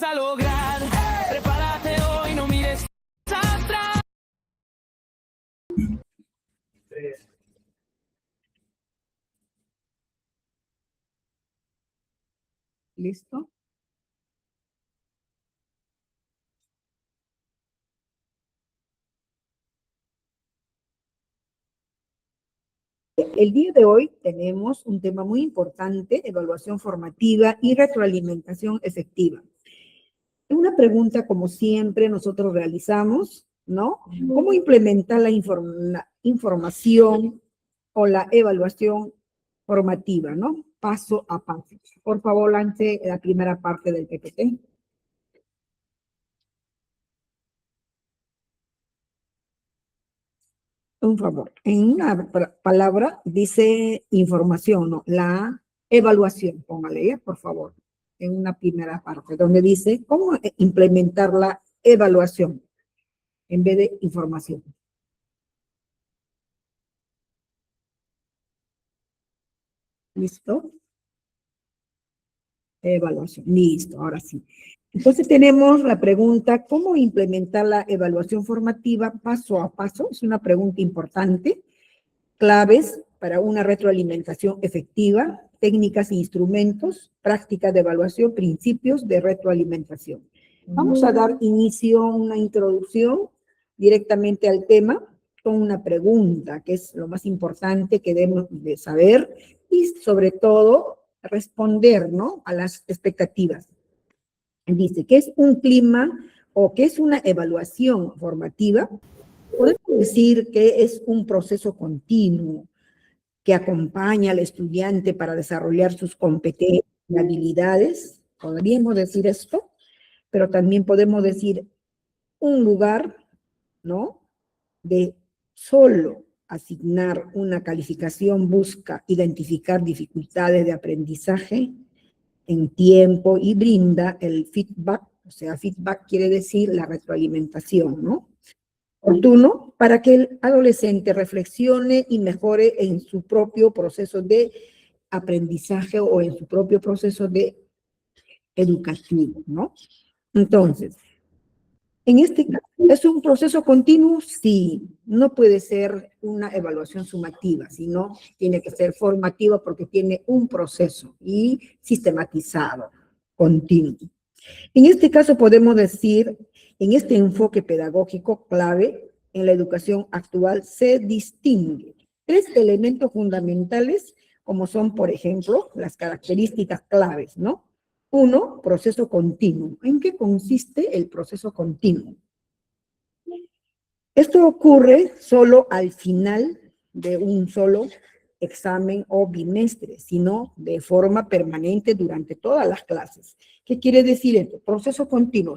A lograr, prepárate hoy, no mires atrás. ¿Listo? El día de hoy tenemos un tema muy importante, evaluación formativa y retroalimentación efectiva. Una pregunta, como siempre, nosotros realizamos, ¿no? ¿Cómo implementar la información o la evaluación formativa, ¿no? Paso a paso. Por favor, lance la primera parte del PPT. Un favor. En una palabra dice información, ¿no? La evaluación, póngale, ¿ya? Por favor, en una primera parte, donde dice cómo implementar la evaluación en vez de información. ¿Listo? Evaluación. Listo, ahora sí. Entonces tenemos la pregunta, ¿cómo implementar la evaluación formativa paso a paso? Es una pregunta importante. Claves para una retroalimentación efectiva, técnicas e instrumentos, prácticas de evaluación, principios de retroalimentación. Vamos a dar inicio a una introducción directamente al tema con una pregunta, que es lo más importante que debemos de saber y sobre todo responder, ¿no?, a las expectativas. Dice, ¿qué es un clima o qué es una evaluación formativa? Podemos decir que es un proceso continuo que acompaña al estudiante para desarrollar sus competencias y habilidades. Podríamos decir esto, pero también podemos decir un lugar, ¿no?, de solo asignar una calificación busca identificar dificultades de aprendizaje en tiempo y brinda el feedback, o sea, feedback quiere decir la retroalimentación, ¿no?, oportuno para que el adolescente reflexione y mejore en su propio proceso de aprendizaje o en su propio proceso de educativo, ¿no? Entonces, en este caso, ¿es un proceso continuo? Sí, no puede ser una evaluación sumativa, sino tiene que ser formativa porque tiene un proceso y sistematizado, continuo. En este caso podemos decir, en este enfoque pedagógico clave en la educación actual se distingue tres elementos fundamentales como son, por ejemplo, las características claves, ¿no? Uno, proceso continuo. ¿En qué consiste el proceso continuo? Esto ocurre solo al final de un solo examen o bimestre, sino de forma permanente durante todas las clases. ¿Qué quiere decir esto? Proceso continuo,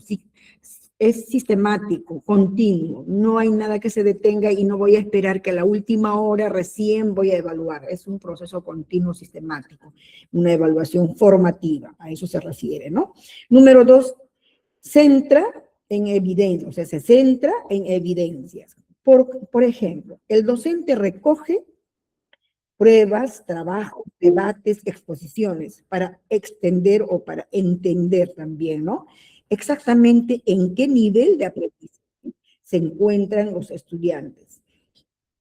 es sistemático, continuo, no hay nada que se detenga y no voy a esperar que a la última hora recién voy a evaluar, es un proceso continuo sistemático, una evaluación formativa, a eso se refiere, ¿no? Número dos, centra en evidencia, o sea, se centra en evidencias. Por ejemplo, el docente recoge pruebas, trabajos, debates, exposiciones, para extender o para entender también, ¿no? Exactamente en qué nivel de aprendizaje se encuentran los estudiantes.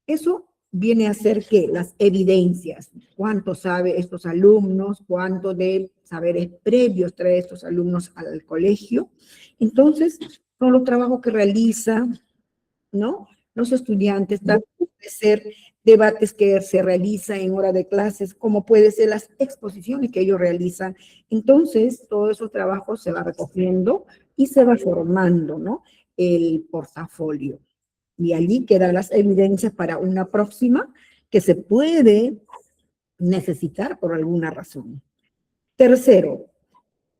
Eso viene a ser que las evidencias, cuánto sabe estos alumnos, cuánto de saberes previos trae estos alumnos al colegio. Entonces, son los trabajos que realizan, ¿no?, los estudiantes, tanto puede ser debates que se realizan en hora de clases, como puede ser las exposiciones que ellos realizan. Entonces, todos esos trabajos se va recogiendo y se va formando, ¿no?, el portafolio. Y allí quedan las evidencias para una próxima que se puede necesitar por alguna razón. Tercero,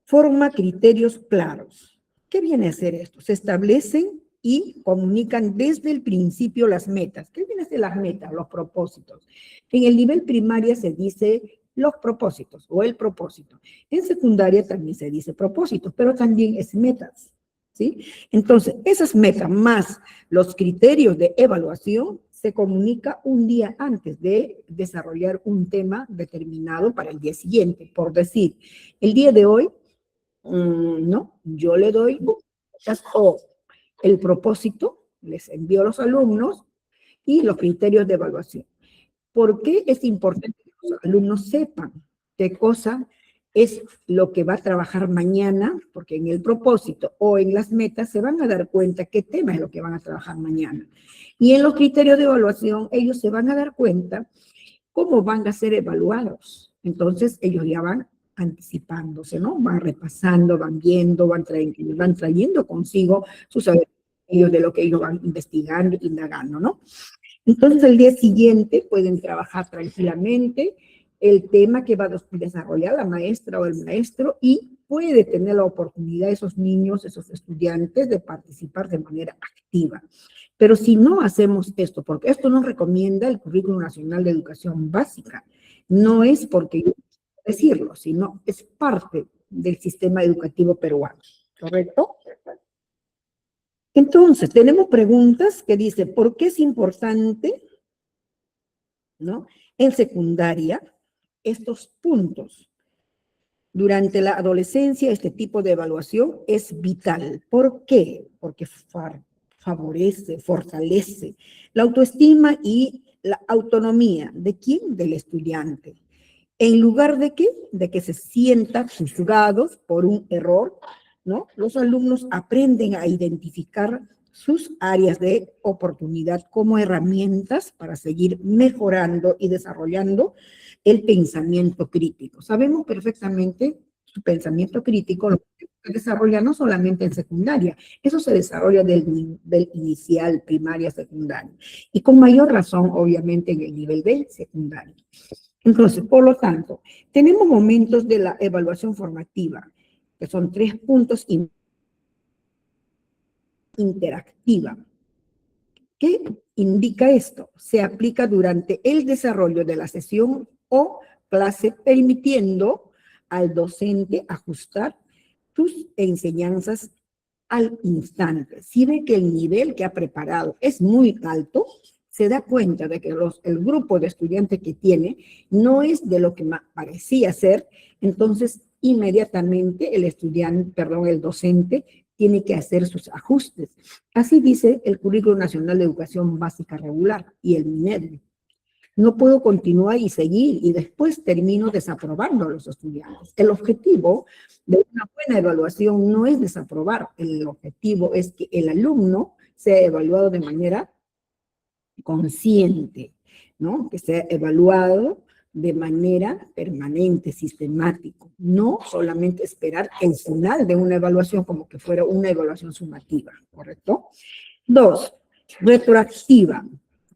forma criterios claros. ¿Qué viene a ser esto? Se establecen y comunican desde el principio las metas. ¿Qué viene a ser las metas? Los propósitos. En el nivel primaria se dice los propósitos o el propósito. En secundaria también se dice propósitos, pero también es metas, ¿sí? Entonces, esas metas más los criterios de evaluación se comunica un día antes de desarrollar un tema determinado para el día siguiente. Por decir, el día de hoy No, yo le doy o el propósito, les envío a los alumnos y los criterios de evaluación. ¿Por qué es importante que los alumnos sepan qué cosa es lo que va a trabajar mañana? Porque en el propósito o en las metas se van a dar cuenta qué tema es lo que van a trabajar mañana. Y en los criterios de evaluación ellos se van a dar cuenta cómo van a ser evaluados. Entonces ellos ya van anticipándose, ¿no? Van repasando, van viendo, van trayendo consigo sus saberes de lo que ellos van investigando, indagando, ¿no? Entonces, el día siguiente pueden trabajar tranquilamente el tema que va a desarrollar la maestra o el maestro y puede tener la oportunidad esos niños, esos estudiantes de participar de manera activa. Pero si no hacemos esto, porque esto nos recomienda el Currículo Nacional de Educación Básica, no es porque yo quiero decirlo, sino es parte del sistema educativo peruano, ¿correcto? Entonces, tenemos preguntas que dice, ¿por qué es importante, ¿no? En secundaria, estos puntos? Durante la adolescencia, este tipo de evaluación es vital. ¿Por qué? Porque favorece, fortalece la autoestima y la autonomía. ¿De quién? Del estudiante. En lugar de qué? De que se sientan juzgados por un error, ¿no? Los alumnos aprenden a identificar sus áreas de oportunidad como herramientas para seguir mejorando y desarrollando el pensamiento crítico. Sabemos perfectamente su pensamiento crítico lo que se desarrolla no solamente en secundaria, eso se desarrolla del nivel inicial, primaria, secundaria, y con mayor razón, obviamente, en el nivel de secundaria. Entonces, por lo tanto, tenemos momentos de la evaluación formativa, que son 3 puntos interactiva. ¿Qué indica esto? Se aplica durante el desarrollo de la sesión o clase, permitiendo al docente ajustar sus enseñanzas al instante. Si ve que el nivel que ha preparado es muy alto, se da cuenta de que el grupo de estudiantes que tiene no es de lo que parecía ser, entonces inmediatamente el estudiante, perdón, el docente tiene que hacer sus ajustes. Así dice el Currículo Nacional de Educación Básica Regular y el MINED. No puedo continuar y seguir y después termino desaprobando a los estudiantes. El objetivo de una buena evaluación no es desaprobar, el objetivo es que el alumno sea evaluado de manera consciente, ¿no? Que sea evaluado de manera permanente, sistemático, no solamente esperar el final de una evaluación como que fuera una evaluación sumativa, ¿correcto? 2, retroactiva.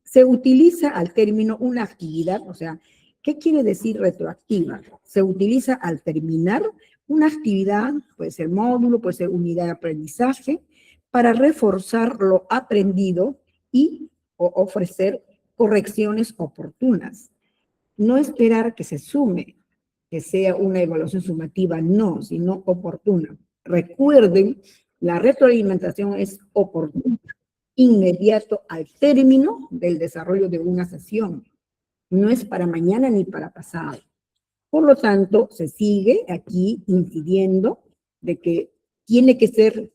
Se utiliza al término una actividad, o sea, ¿qué quiere decir retroactiva? Se utiliza al terminar una actividad, puede ser módulo, puede ser unidad de aprendizaje, para reforzar lo aprendido y ofrecer correcciones oportunas. No esperar que se sume, que sea una evaluación sumativa, no, sino oportuna. Recuerden, la retroalimentación es oportuna, inmediato al término del desarrollo de una sesión. No es para mañana ni para pasado. Por lo tanto, se sigue aquí incidiendo de que tiene que ser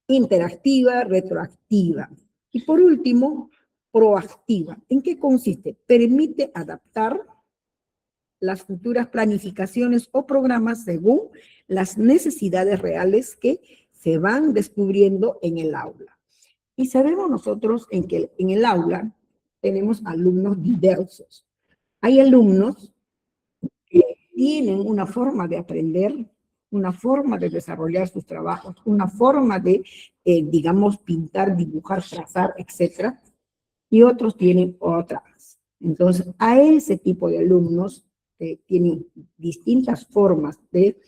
interactiva, retroactiva. Y por último, proactiva. ¿En qué consiste? Permite adaptar las futuras planificaciones o programas según las necesidades reales que se van descubriendo en el aula. Y sabemos nosotros que en el aula tenemos alumnos diversos. Hay alumnos que tienen una forma de aprender, una forma de desarrollar sus trabajos, una forma de, digamos, pintar, dibujar, trazar, etcétera, y otros tienen otras. Entonces, a ese tipo de alumnos que tienen distintas formas de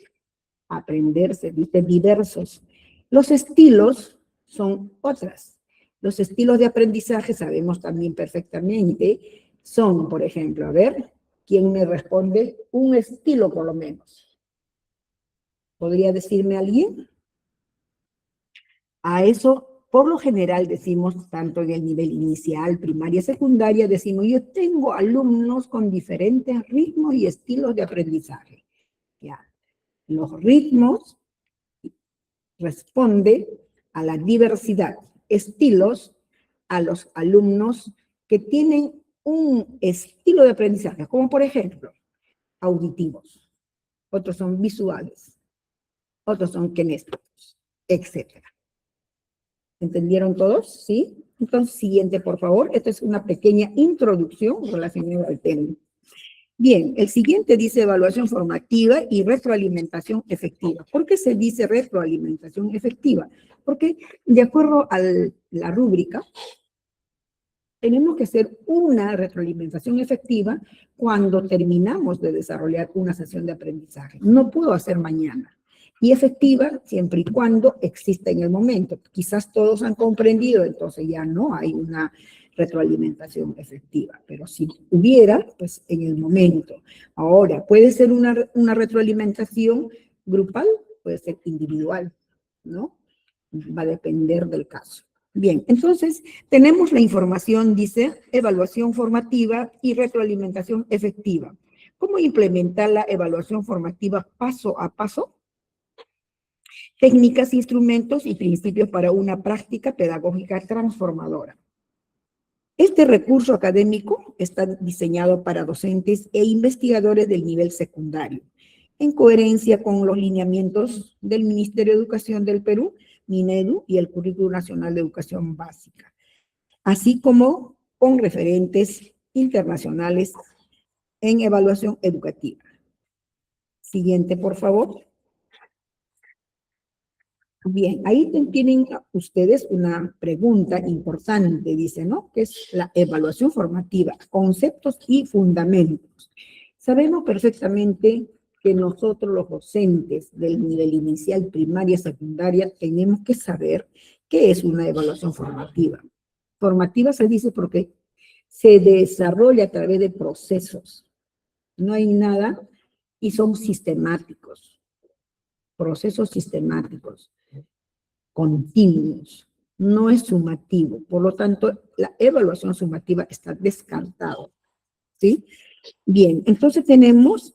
aprenderse, diversos. Los estilos son otras. Los estilos de aprendizaje sabemos también perfectamente, son, por ejemplo, a ver, ¿quién me responde? Un estilo por lo menos. ¿Podría decirme alguien? A eso, por lo general, decimos, tanto en el nivel inicial, primaria, secundaria, decimos, yo tengo alumnos con diferentes ritmos y estilos de aprendizaje. Ya. Los ritmos responde a la diversidad, estilos, a los alumnos que tienen un estilo de aprendizaje, como por ejemplo, auditivos, otros son visuales, otros son kinestésicos, etc. ¿Entendieron todos? ¿Sí? Entonces, siguiente, por favor. Esta es una pequeña introducción relacionada al tema. Bien, el siguiente dice evaluación formativa y retroalimentación efectiva. ¿Por qué se dice retroalimentación efectiva? Porque de acuerdo a la rúbrica, tenemos que hacer una retroalimentación efectiva cuando terminamos de desarrollar una sesión de aprendizaje. No puedo hacer mañana. Y efectiva siempre y cuando exista en el momento. Quizás todos han comprendido, entonces ya no hay una retroalimentación efectiva. Pero si hubiera, pues en el momento. Ahora, puede ser una retroalimentación grupal, puede ser individual, ¿no? Va a depender del caso. Bien, entonces tenemos la información, dice, evaluación formativa y retroalimentación efectiva. ¿Cómo implementar la evaluación formativa paso a paso? Técnicas, instrumentos y principios para una práctica pedagógica transformadora. Este recurso académico está diseñado para docentes e investigadores del nivel secundario, en coherencia con los lineamientos del Ministerio de Educación del Perú, Minedu, y el Currículo Nacional de Educación Básica, así como con referentes internacionales en evaluación educativa. Siguiente, por favor. Bien, ahí tienen ustedes una pregunta importante, dice, ¿no? Que es la evaluación formativa, conceptos y fundamentos. Sabemos perfectamente que nosotros los docentes del nivel inicial, primaria, secundaria, tenemos que saber qué es una evaluación formativa. Formativa se dice porque se desarrolla a través de procesos. No hay nada y son sistemáticos, procesos sistemáticos, continuos, no es sumativo. Por lo tanto, la evaluación sumativa está descartada, ¿sí? Bien, entonces tenemos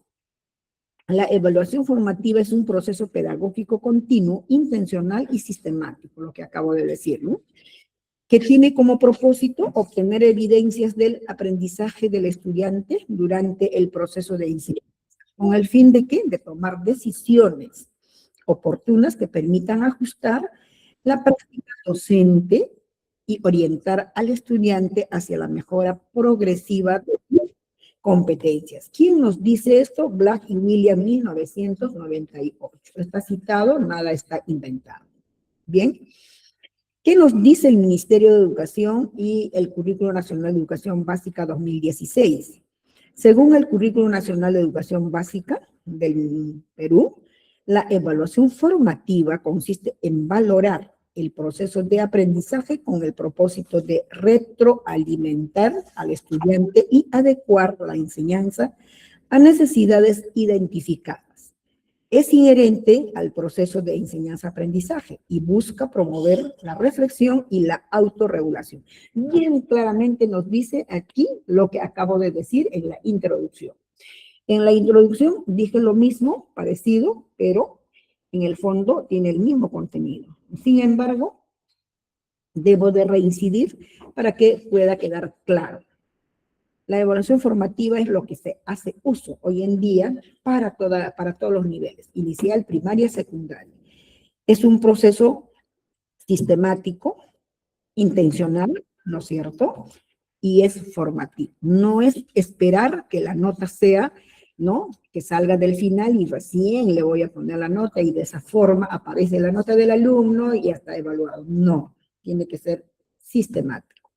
la evaluación formativa es un proceso pedagógico continuo, intencional y sistemático, lo que acabo de decir, ¿no? Que tiene como propósito obtener evidencias del aprendizaje del estudiante durante el proceso de enseñanza. ¿Con el fin de qué? De tomar decisiones oportunas que permitan ajustar la práctica docente y orientar al estudiante hacia la mejora progresiva de competencias. ¿Quién nos dice esto? Black y William, 1998. Está citado, nada está inventado. Bien. ¿Qué nos dice el Ministerio de Educación y el Currículo Nacional de Educación Básica 2016? Según el Currículo Nacional de Educación Básica del Perú, la evaluación formativa consiste en valorar el proceso de aprendizaje con el propósito de retroalimentar al estudiante y adecuar la enseñanza a necesidades identificadas. Es inherente al proceso de enseñanza-aprendizaje y busca promover la reflexión y la autorregulación. Bien claramente nos dice aquí lo que acabo de decir en la introducción. En la introducción dije lo mismo, parecido, pero en el fondo tiene el mismo contenido. Sin embargo, debo de reincidir para que pueda quedar claro. La evaluación formativa es lo que se hace uso hoy en día para todos los niveles, inicial, primaria, secundaria. Es un proceso sistemático, intencional, ¿no es cierto? Y es formativo. No es esperar que la nota sea, ¿no? Que salga del final y recién le voy a poner la nota y de esa forma aparece la nota del alumno y ya está evaluado. No, tiene que ser sistemático.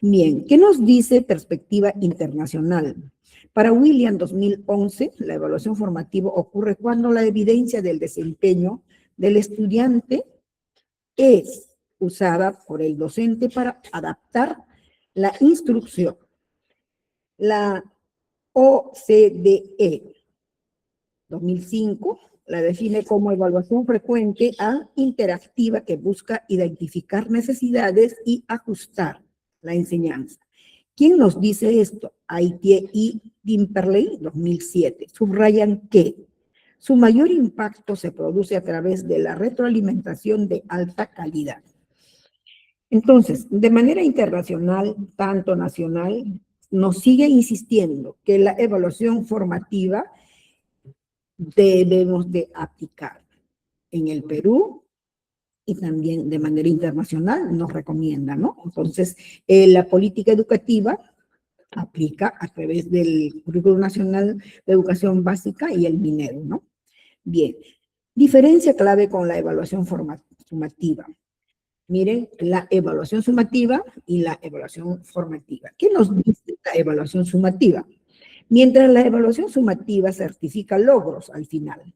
Bien, ¿qué nos dice perspectiva internacional? Para William 2011, la evaluación formativa ocurre cuando la evidencia del desempeño del estudiante es usada por el docente para adaptar la instrucción. La OCDE 2005 la define como evaluación frecuente interactiva que busca identificar necesidades y ajustar la enseñanza. ¿Quién nos dice esto? Aitié y Timperley, 2007. Subrayan que Su mayor impacto se produce a través de la retroalimentación de alta calidad. Entonces, de manera internacional, tanto nacional, nos sigue insistiendo que la evaluación formativa debemos de aplicar. En el Perú y también de manera internacional nos recomienda, ¿no? Entonces, la política educativa aplica a través del Currículo Nacional de Educación Básica y el Minedu, ¿no? Bien, diferencia clave con la evaluación sumativa. Miren, la evaluación sumativa y la evaluación formativa. ¿Qué nos dice la evaluación sumativa? Mientras la evaluación sumativa certifica logros al final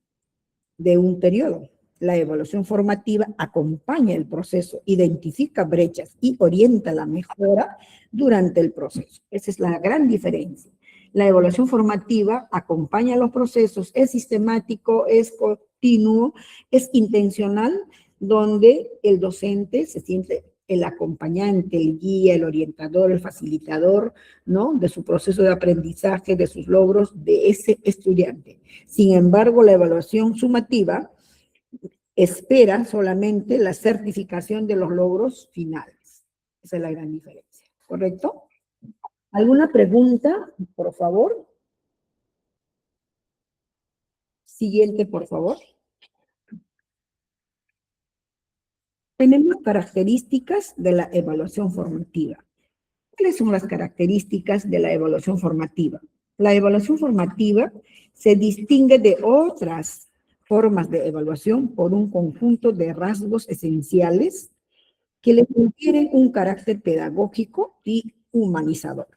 de un periodo, la evaluación formativa acompaña el proceso, identifica brechas y orienta la mejora durante el proceso. Esa es la gran diferencia. La evaluación formativa acompaña los procesos, es sistemático, es continuo, es intencional, donde el docente se siente el acompañante, el guía, el orientador, el facilitador, ¿no? De su proceso de aprendizaje, de sus logros de ese estudiante. Sin embargo, la evaluación sumativa espera solamente la certificación de los logros finales. Esa es la gran diferencia, ¿correcto? ¿Alguna pregunta, por favor? Siguiente, por favor. Tenemos características de la evaluación formativa. ¿Cuáles son las características de la evaluación formativa? La evaluación formativa se distingue de otras formas de evaluación por un conjunto de rasgos esenciales que le confieren un carácter pedagógico y humanizador.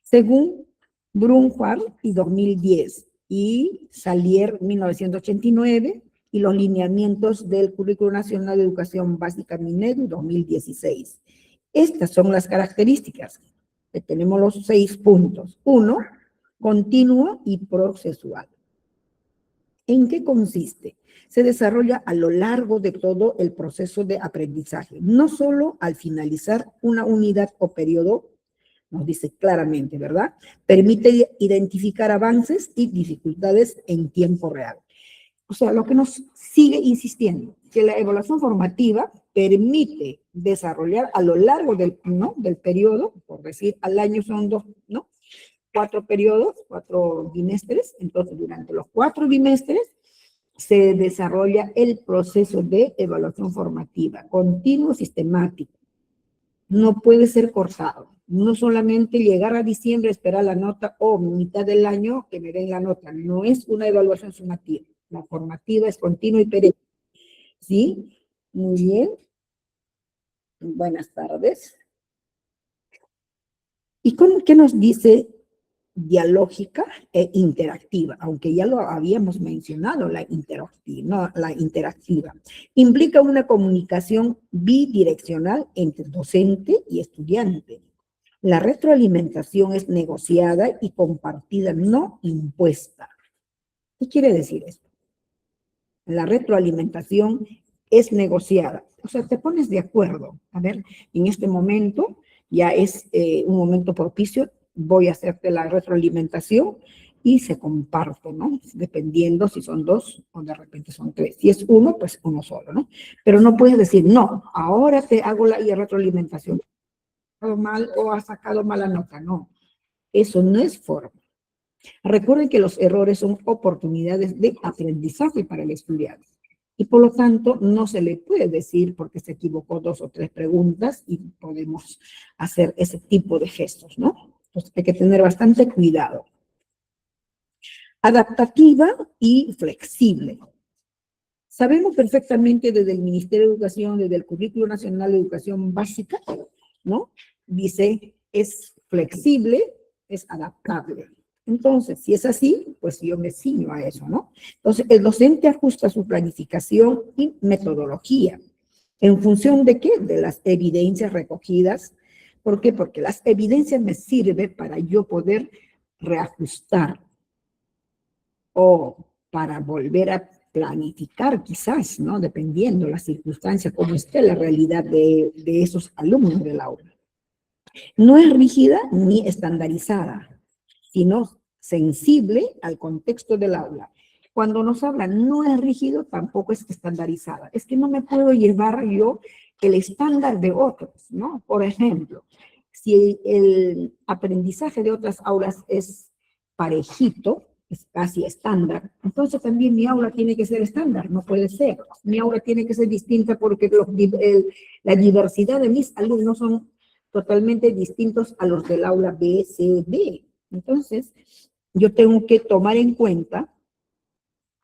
Según Brunhart y 2010 y Salier 1989 y los lineamientos del Currículo Nacional de Educación Básica Minedu 2016. Estas son las características. Tenemos los 6 puntos. 1, continua y procesual. ¿En qué consiste? Se desarrolla a lo largo de todo el proceso de aprendizaje, no solo al finalizar una unidad o periodo, nos dice claramente, ¿verdad? Permite identificar avances y dificultades en tiempo real. O sea, lo que nos sigue insistiendo, que la evaluación formativa permite desarrollar a lo largo del, ¿no? del periodo, por decir, al año son 2, ¿no? 4 periodos, 4 bimestres, entonces durante los 4 bimestres se desarrolla el proceso de evaluación formativa, continuo, sistemático. No puede ser cortado. No solamente llegar a diciembre, esperar la nota o mitad del año que me den la nota. No es una evaluación sumativa. La formativa es continua y perenne. ¿Sí? Muy bien. Buenas tardes. ¿Y qué nos dice dialógica e interactiva? Aunque ya lo habíamos mencionado, la interactiva. Implica una comunicación bidireccional entre docente y estudiante. La retroalimentación es negociada y compartida, no impuesta. ¿Qué quiere decir esto? La retroalimentación es negociada. O sea, te pones de acuerdo. A ver, en este momento ya es un momento propicio, voy a hacerte la retroalimentación y se comparte, ¿no? Dependiendo si son 2 o de repente son 3. Si es 1, pues 1 solo, ¿no? Pero no puedes decir, no, ahora te hago la retroalimentación. Mal o ha sacado mala nota, no. Eso no es forma. Recuerden que los errores son oportunidades de aprendizaje para el estudiante. Y por lo tanto, no se le puede decir porque se equivocó 2 o 3 preguntas y podemos hacer ese tipo de gestos, ¿no? Entonces hay que tener bastante cuidado. Adaptativa y flexible. Sabemos perfectamente desde el Ministerio de Educación, desde el Currículo Nacional de Educación Básica, ¿no? Dice, es flexible, es adaptable. Entonces, si es así, pues yo me ciño a eso, ¿no? Entonces, el docente ajusta su planificación y metodología. ¿En función de qué? De las evidencias recogidas. ¿Por qué? Porque las evidencias me sirven para yo poder reajustar o para volver a planificar quizás, ¿no? Dependiendo la circunstancia, cómo esté la realidad de esos alumnos del aula. No es rígida ni estandarizada, sino sensible al contexto del aula. Cuando nos hablan no es rígido, tampoco es estandarizada. Es que no me puedo llevar yo el estándar de otros, ¿no? Por ejemplo, si el aprendizaje de otras aulas es parejito, es casi estándar, entonces también mi aula tiene que ser estándar, no puede ser. Mi aula tiene que ser distinta porque la diversidad de mis alumnos son totalmente distintos a los del aula B, C, D. Entonces, yo tengo que tomar en cuenta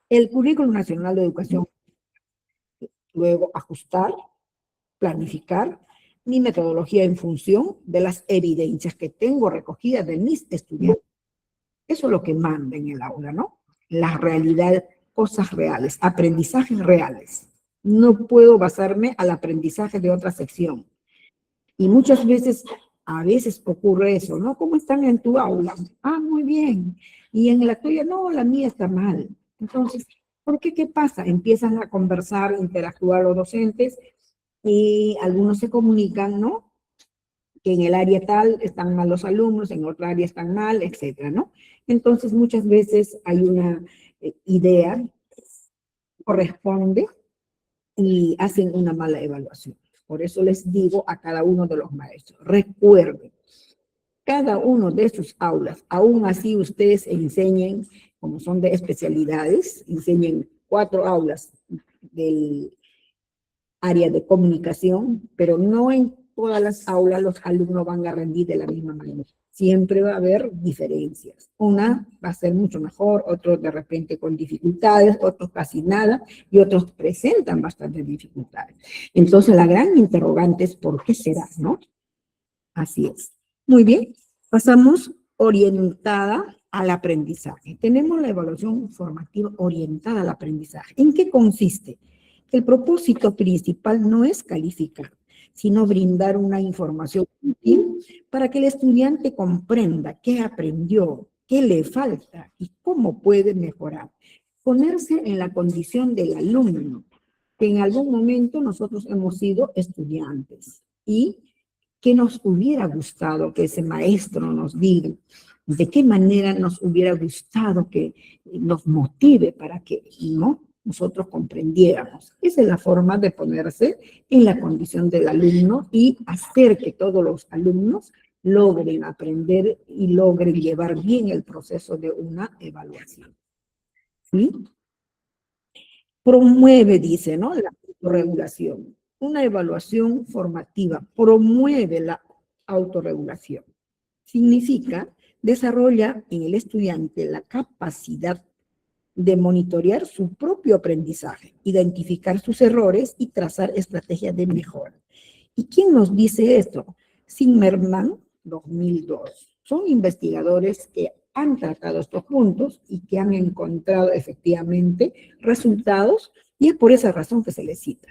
el Currículum Nacional de Educación, luego ajustar, planificar mi metodología en función de las evidencias que tengo recogidas de mis estudiantes. Eso es lo que manda en el aula, ¿no? La realidad, cosas reales, aprendizajes reales. No puedo basarme al aprendizaje de otra sección. Y muchas veces, a veces ocurre eso, ¿no? ¿Cómo están en tu aula? Ah, muy bien. Y en la tuya, no, la mía está mal. Entonces, ¿por qué? ¿Qué pasa? Empiezan a conversar, interactuar los docentes y algunos se comunican, ¿no? Que en el área tal están mal los alumnos, en otra área están mal, etcétera, ¿no? Entonces, muchas veces hay una idea, corresponde, y hacen una mala evaluación. Por eso les digo a cada uno de los maestros, recuerden, cada uno de sus aulas, aún así ustedes enseñen, como son de especialidades, enseñen 4 aulas del área de comunicación, pero no en todas las aulas los alumnos van a rendir de la misma manera. Siempre va a haber diferencias. Una va a ser mucho mejor, otros de repente con dificultades, otros casi nada, y otros presentan bastantes dificultades. Entonces, la gran interrogante es ¿por qué será, no? Así es. Muy bien, pasamos orientada al aprendizaje. Tenemos la evaluación formativa orientada al aprendizaje. ¿En qué consiste? El propósito principal no es calificar, sino brindar una información útil para que el estudiante comprenda qué aprendió, qué le falta y cómo puede mejorar. Ponerse en la condición del alumno, que en algún momento nosotros hemos sido estudiantes y que nos hubiera gustado que ese maestro nos diga, de qué manera nos hubiera gustado que nos motive para que, ¿no?, nosotros comprendiéramos. Esa es la forma de ponerse en la condición del alumno y hacer que todos los alumnos logren aprender y logren llevar bien el proceso de una evaluación. ¿Sí? Promueve, dice, ¿no?, la autorregulación. Una evaluación formativa promueve la autorregulación. Significa, desarrolla en el estudiante la capacidad de monitorear su propio aprendizaje, identificar sus errores y trazar estrategias de mejora. ¿Y quién nos dice esto? Zimmerman, 2002. Son investigadores que han tratado estos puntos y que han encontrado efectivamente resultados, y es por esa razón que se les cita.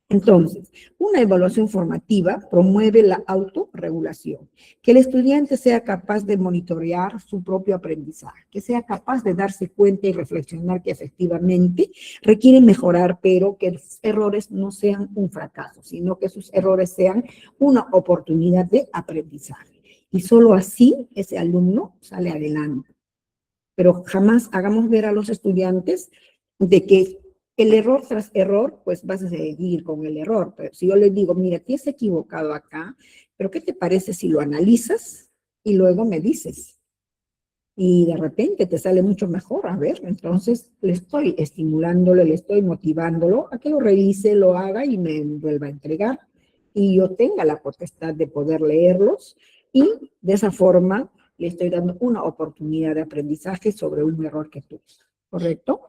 Entonces, una evaluación formativa promueve la autorregulación, que el estudiante sea capaz de monitorear su propio aprendizaje, que sea capaz de darse cuenta y reflexionar que efectivamente requiere mejorar, pero que los errores no sean un fracaso, sino que sus errores sean una oportunidad de aprendizaje. Y solo así ese alumno sale adelante. Pero jamás hagamos ver a los estudiantes de que el error tras error, pues vas a seguir con el error. Pero si yo les digo, mira, te has equivocado acá, pero ¿qué te parece si lo analizas y luego me dices? Y de repente te sale mucho mejor, a ver, entonces le estoy estimulándolo, le estoy motivándolo a que lo revise, lo haga y me vuelva a entregar. Y yo tenga la potestad de poder leerlos y de esa forma le estoy dando una oportunidad de aprendizaje sobre un error que tuve. ¿Correcto?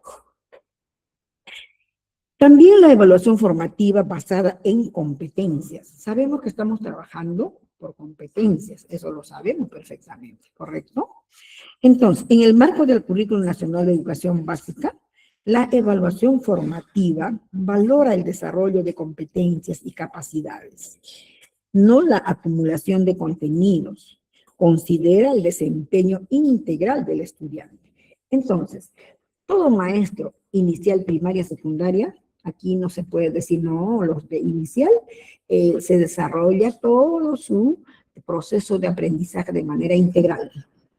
También la evaluación formativa basada en competencias. Sabemos que estamos trabajando por competencias, eso lo sabemos perfectamente, ¿correcto? Entonces, en el marco del Currículum Nacional de Educación Básica, la evaluación formativa valora el desarrollo de competencias y capacidades, no la acumulación de contenidos. Considera el desempeño integral del estudiante. Entonces, todo maestro inicial, primaria, secundaria, aquí no se puede decir, no, los de inicial, se desarrolla todo su proceso de aprendizaje de manera integral.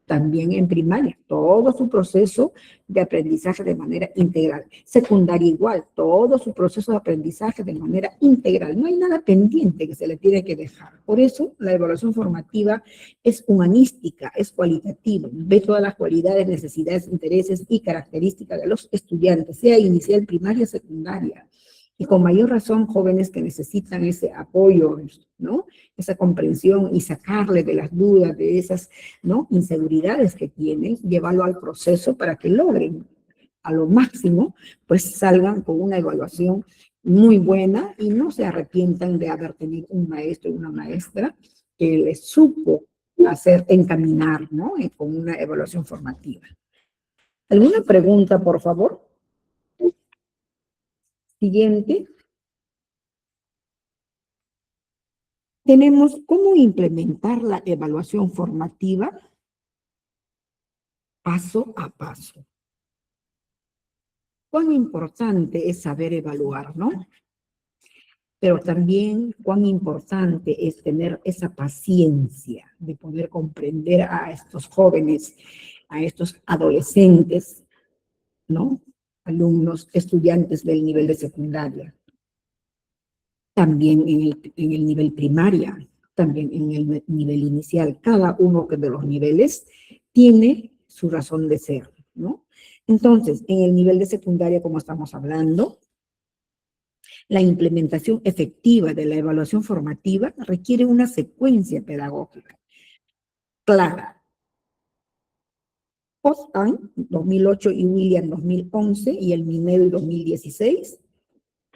También en primaria, todo su proceso de aprendizaje de manera integral. Secundaria igual, todo su proceso de aprendizaje de manera integral. No hay nada pendiente que se le tiene que dejar. Por eso la evaluación formativa es humanística, es cualitativa, ve todas las cualidades, necesidades, intereses y características de los estudiantes, sea inicial, primaria, secundaria. Y con mayor razón, jóvenes que necesitan ese apoyo, ¿no? Esa comprensión y sacarle de las dudas, de esas, ¿no? Inseguridades que tienen, llevarlo al proceso para que logren a lo máximo, pues salgan con una evaluación muy buena y no se arrepientan de haber tenido un maestro y una maestra que les supo hacer encaminar, ¿no? Con una evaluación formativa. ¿Alguna pregunta, por favor? Siguiente. Tenemos cómo implementar la evaluación formativa paso a paso. Cuán importante es saber evaluar, ¿no? Pero también cuán importante es tener esa paciencia de poder comprender a estos jóvenes, a estos adolescentes, ¿no? Alumnos, estudiantes del nivel de secundaria. También en el nivel primaria, también en el nivel inicial. Cada uno de los niveles tiene su razón de ser, ¿no? Entonces, en el nivel de secundaria, como estamos hablando, la implementación efectiva de la evaluación formativa requiere una secuencia pedagógica clara. Postan 2008 y William 2011 y el Minel 2016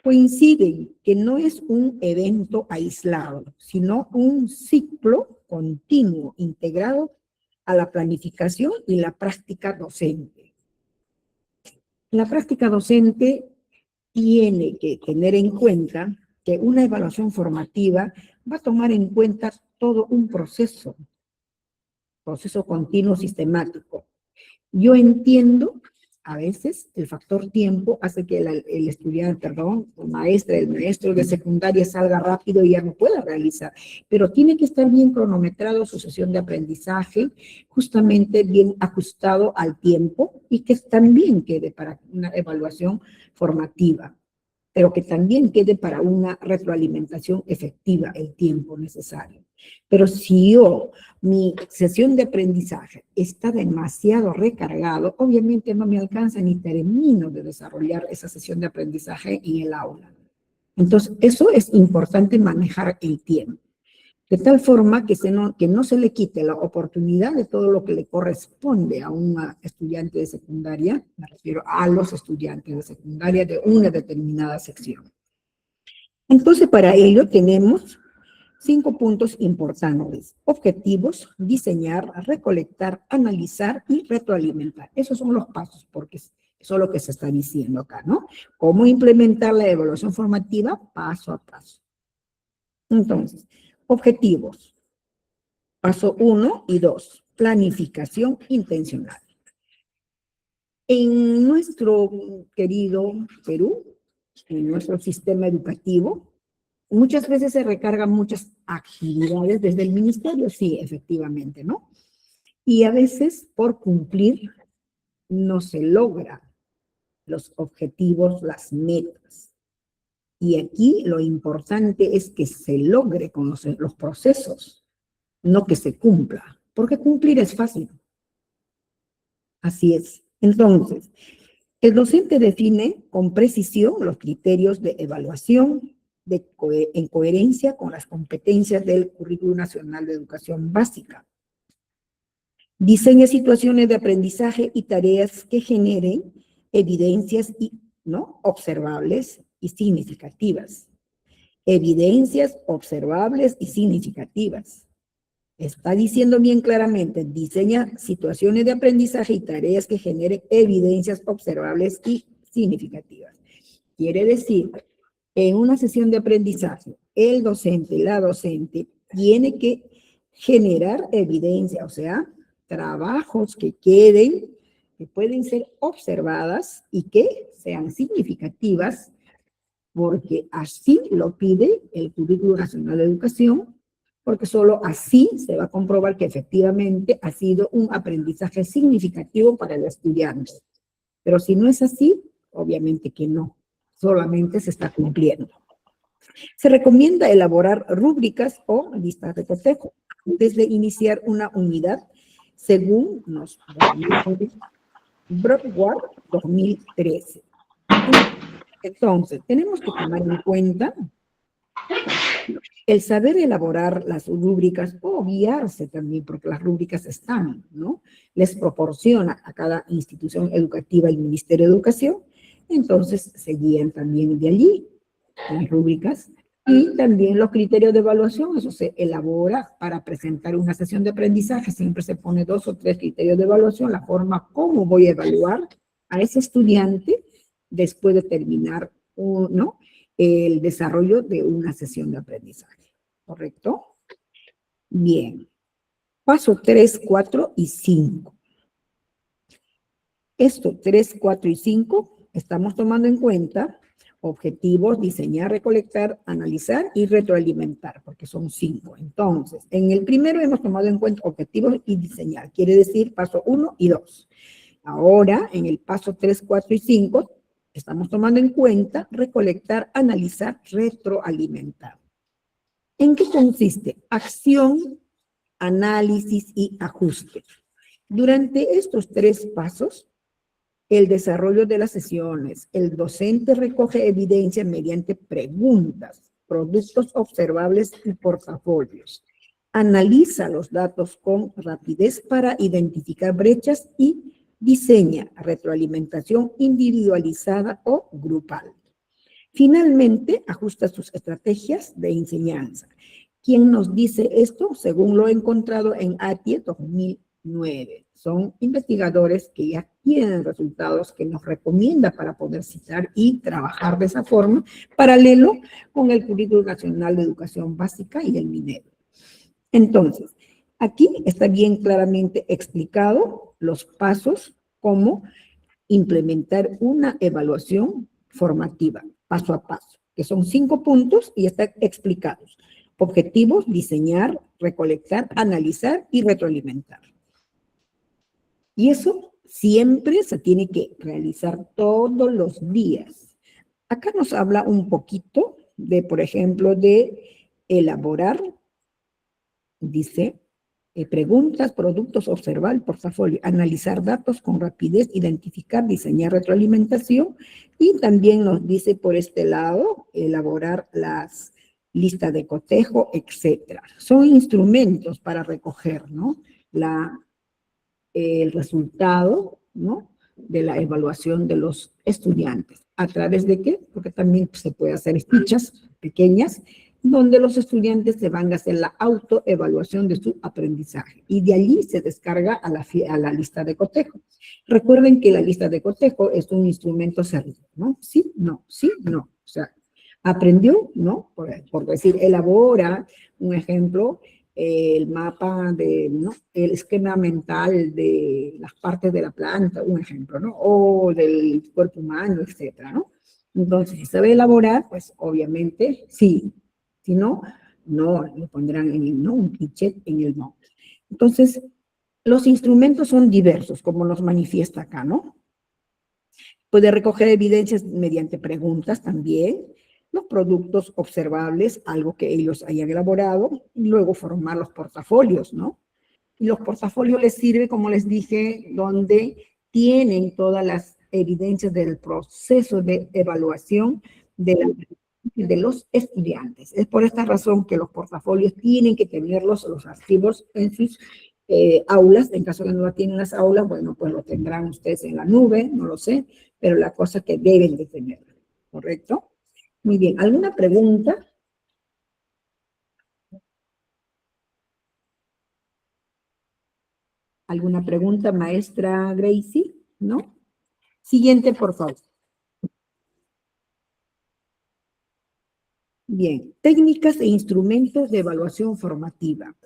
coinciden que no es un evento aislado, sino un ciclo continuo integrado a la planificación y la práctica docente. La práctica docente tiene que tener en cuenta que una evaluación formativa va a tomar en cuenta todo un proceso continuo sistemático. Yo entiendo, a veces, el factor tiempo hace que el estudiante, perdón, el maestro de secundaria salga rápido y ya no pueda realizar, pero tiene que estar bien cronometrado su sesión de aprendizaje, justamente bien ajustado al tiempo y que también quede para una evaluación formativa, pero que también quede para una retroalimentación efectiva el tiempo necesario. Pero si mi sesión de aprendizaje está demasiado recargado, obviamente no me alcanza ni termino de desarrollar esa sesión de aprendizaje en el aula. Entonces, eso es importante manejar el tiempo. De tal forma que no se le quite la oportunidad de todo lo que le corresponde a un estudiante de secundaria, me refiero a los estudiantes de secundaria de una determinada sección. Entonces, para ello tenemos 5 puntos importantes: objetivos, diseñar, recolectar, analizar y retroalimentar. Esos son los pasos, porque eso es lo que se está diciendo acá, ¿no? Cómo implementar la evaluación formativa paso a paso. Entonces, objetivos. Paso 1 y 2, planificación intencional. En nuestro querido Perú, en nuestro sistema educativo, muchas veces se recargan muchas actividades desde el ministerio, sí, efectivamente, ¿no? Y a veces, por cumplir, no se logran los objetivos, las metas. Y aquí lo importante es que se logre con los procesos, no que se cumpla, porque cumplir es fácil. Así es. Entonces, el docente define con precisión los criterios de evaluación en coherencia con las competencias del Currículo Nacional de Educación Básica. Diseña situaciones de aprendizaje y tareas que generen evidencias observables y significativas. Evidencias observables y significativas. Está diciendo bien claramente, diseña situaciones de aprendizaje y tareas que generen evidencias observables y significativas. Quiere decir, en una sesión de aprendizaje, el docente, la docente, tiene que generar evidencia, o sea, trabajos que queden, que pueden ser observadas y que sean significativas, porque así lo pide el Currículo Nacional de Educación, porque solo así se va a comprobar que efectivamente ha sido un aprendizaje significativo para el estudiante. Pero si no es así, obviamente que no, solamente se está cumpliendo. Se recomienda elaborar rúbricas o listas de cotejo antes de iniciar una unidad, según nos Broadward 2013. Entonces, tenemos que tomar en cuenta el saber elaborar las rúbricas o guiarse también, porque las rúbricas están, ¿no? Les proporciona a cada institución educativa el Ministerio de Educación, entonces se guían también de allí las rúbricas y también los criterios de evaluación, eso se elabora para presentar una sesión de aprendizaje, siempre se pone 2 o 3 criterios de evaluación, la forma como voy a evaluar a ese estudiante después de terminar, ¿no?, el desarrollo de una sesión de aprendizaje, ¿correcto? Bien. Paso 3, 4 y 5. Esto, 3, 4 y 5, estamos tomando en cuenta objetivos, diseñar, recolectar, analizar y retroalimentar, porque son 5. Entonces, en el primero hemos tomado en cuenta objetivos y diseñar, quiere decir paso 1 y 2. Ahora, en el paso 3, 4 y 5, estamos tomando en cuenta recolectar, analizar, retroalimentar. ¿En qué consiste? Acción, análisis y ajuste. Durante estos 3 pasos, el desarrollo de las sesiones, el docente recoge evidencia mediante preguntas, productos observables y portafolios. Analiza los datos con rapidez para identificar brechas y diseña retroalimentación individualizada o grupal. Finalmente, ajusta sus estrategias de enseñanza. ¿Quién nos dice esto? Según lo he encontrado en ATIE 2009. Son investigadores que ya tienen resultados que nos recomienda para poder citar y trabajar de esa forma, paralelo con el Currículo Nacional de Educación Básica y el Minedo. Entonces, aquí está bien claramente explicado los pasos, cómo implementar una evaluación formativa, paso a paso, que son 5 puntos y están explicados. Objetivos, diseñar, recolectar, analizar y retroalimentar. Y eso siempre se tiene que realizar todos los días. Acá nos habla un poquito de, por ejemplo, de elaborar, dice, preguntas, productos, observar el portafolio, analizar datos con rapidez, identificar, diseñar retroalimentación, y también nos dice por este lado, elaborar las listas de cotejo, etcétera. Son instrumentos para recoger, ¿no?, el resultado, ¿no?, de la evaluación de los estudiantes. ¿A través de qué? Porque también se puede hacer fichas pequeñas donde los estudiantes se van a hacer la autoevaluación de su aprendizaje y de allí se descarga a la lista de cotejo. Recuerden que la lista de cotejo es un instrumento cerrado, ¿no? Sí, no, sí, no. O sea, aprendió, ¿no? Por decir, elabora un ejemplo, el mapa de, ¿no?, el esquema mental de las partes de la planta, un ejemplo, ¿no?, o del cuerpo humano, etcétera, ¿no? Entonces, si sabe elaborar, pues obviamente sí. Si no, no le pondrán ¿no?, un cliché en el no. Entonces, los instrumentos son diversos, como nos manifiesta acá, ¿no? Puede recoger evidencias mediante preguntas también, los productos observables, algo que ellos hayan elaborado, y luego formar los portafolios, ¿no? Y los portafolios les sirve, como les dije, donde tienen todas las evidencias del proceso de evaluación de los estudiantes. Es por esta razón que los portafolios tienen que tenerlos, los archivos en sus aulas. En caso de que no la tienen las aulas, bueno, pues lo tendrán ustedes en la nube, no lo sé, pero la cosa que deben de tener, ¿correcto? Muy bien, ¿alguna pregunta? ¿Alguna pregunta, maestra Gracie? ¿No? Siguiente, por favor. Bien, técnicas e instrumentos de evaluación formativa.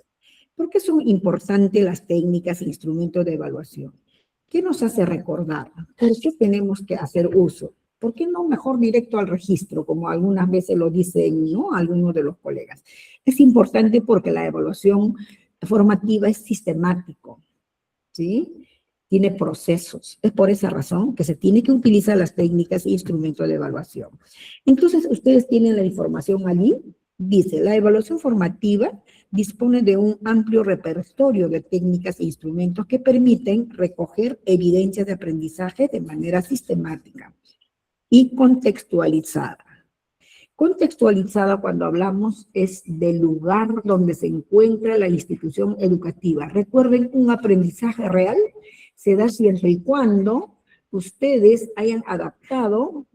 ¿Por qué son importantes las técnicas e instrumentos de evaluación? ¿Qué nos hace recordar? ¿Por qué tenemos que hacer uso? ¿Por qué no mejor directo al registro, como algunas veces lo dicen, ¿no?, algunos de los colegas? Es importante porque la evaluación formativa es sistemático, ¿sí? Tiene procesos. Es por esa razón que se tiene que utilizar las técnicas e instrumentos de evaluación. Entonces, ustedes tienen la información allí. Dice, la evaluación formativa dispone de un amplio repertorio de técnicas e instrumentos que permiten recoger evidencias de aprendizaje de manera sistemática y contextualizada. Contextualizada, cuando hablamos, es del lugar donde se encuentra la institución educativa. Recuerden, un aprendizaje real se da siempre y cuando ustedes hayan adaptado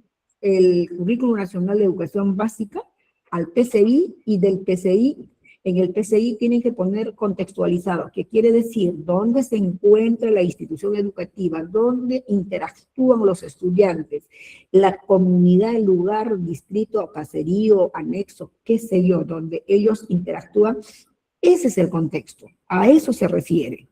el Currículo Nacional de Educación Básica al PCI, y del PCI, en el PCI tienen que poner contextualizado, que quiere decir dónde se encuentra la institución educativa, dónde interactúan los estudiantes, la comunidad, el lugar, distrito, caserío, anexo, qué sé yo, donde ellos interactúan. Ese es el contexto, a eso se refiere,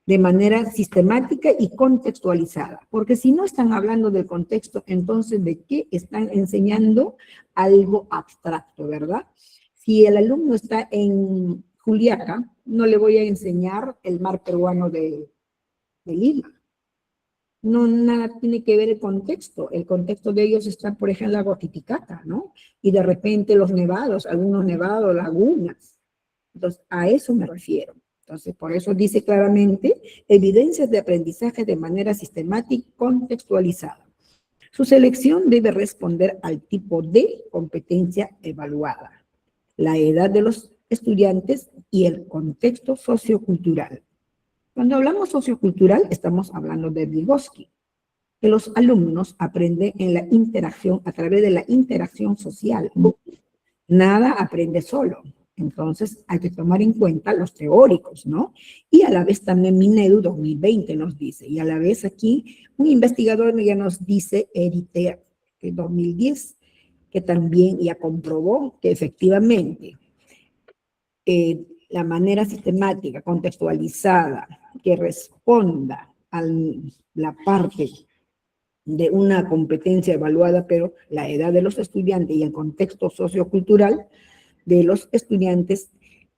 de manera sistemática y contextualizada, porque si no están hablando del contexto, entonces ¿de qué están enseñando? Algo abstracto, ¿verdad? Si el alumno está en Juliaca, no le voy a enseñar el mar peruano de Lima. No, nada tiene que ver el contexto. El contexto de ellos está, por ejemplo, en la Titicaca, ¿no? Y de repente los nevados, algunos nevados, lagunas. Entonces, a eso me refiero. Entonces, por eso dice claramente, evidencias de aprendizaje de manera sistemática y contextualizada. Su selección debe responder al tipo de competencia evaluada, la edad de los estudiantes y el contexto sociocultural. Cuando hablamos sociocultural, estamos hablando de Vygotsky, que los alumnos aprenden en la interacción, a través de la interacción social. Nada aprende solo. Entonces, hay que tomar en cuenta los teóricos, ¿no? Y a la vez también Minedu 2020 nos dice, y a la vez aquí un investigador ya nos dice, Eriter, que 2010, que también ya comprobó que efectivamente la manera sistemática, contextualizada, que responda a la parte de una competencia evaluada, pero la edad de los estudiantes y el contexto sociocultural de los estudiantes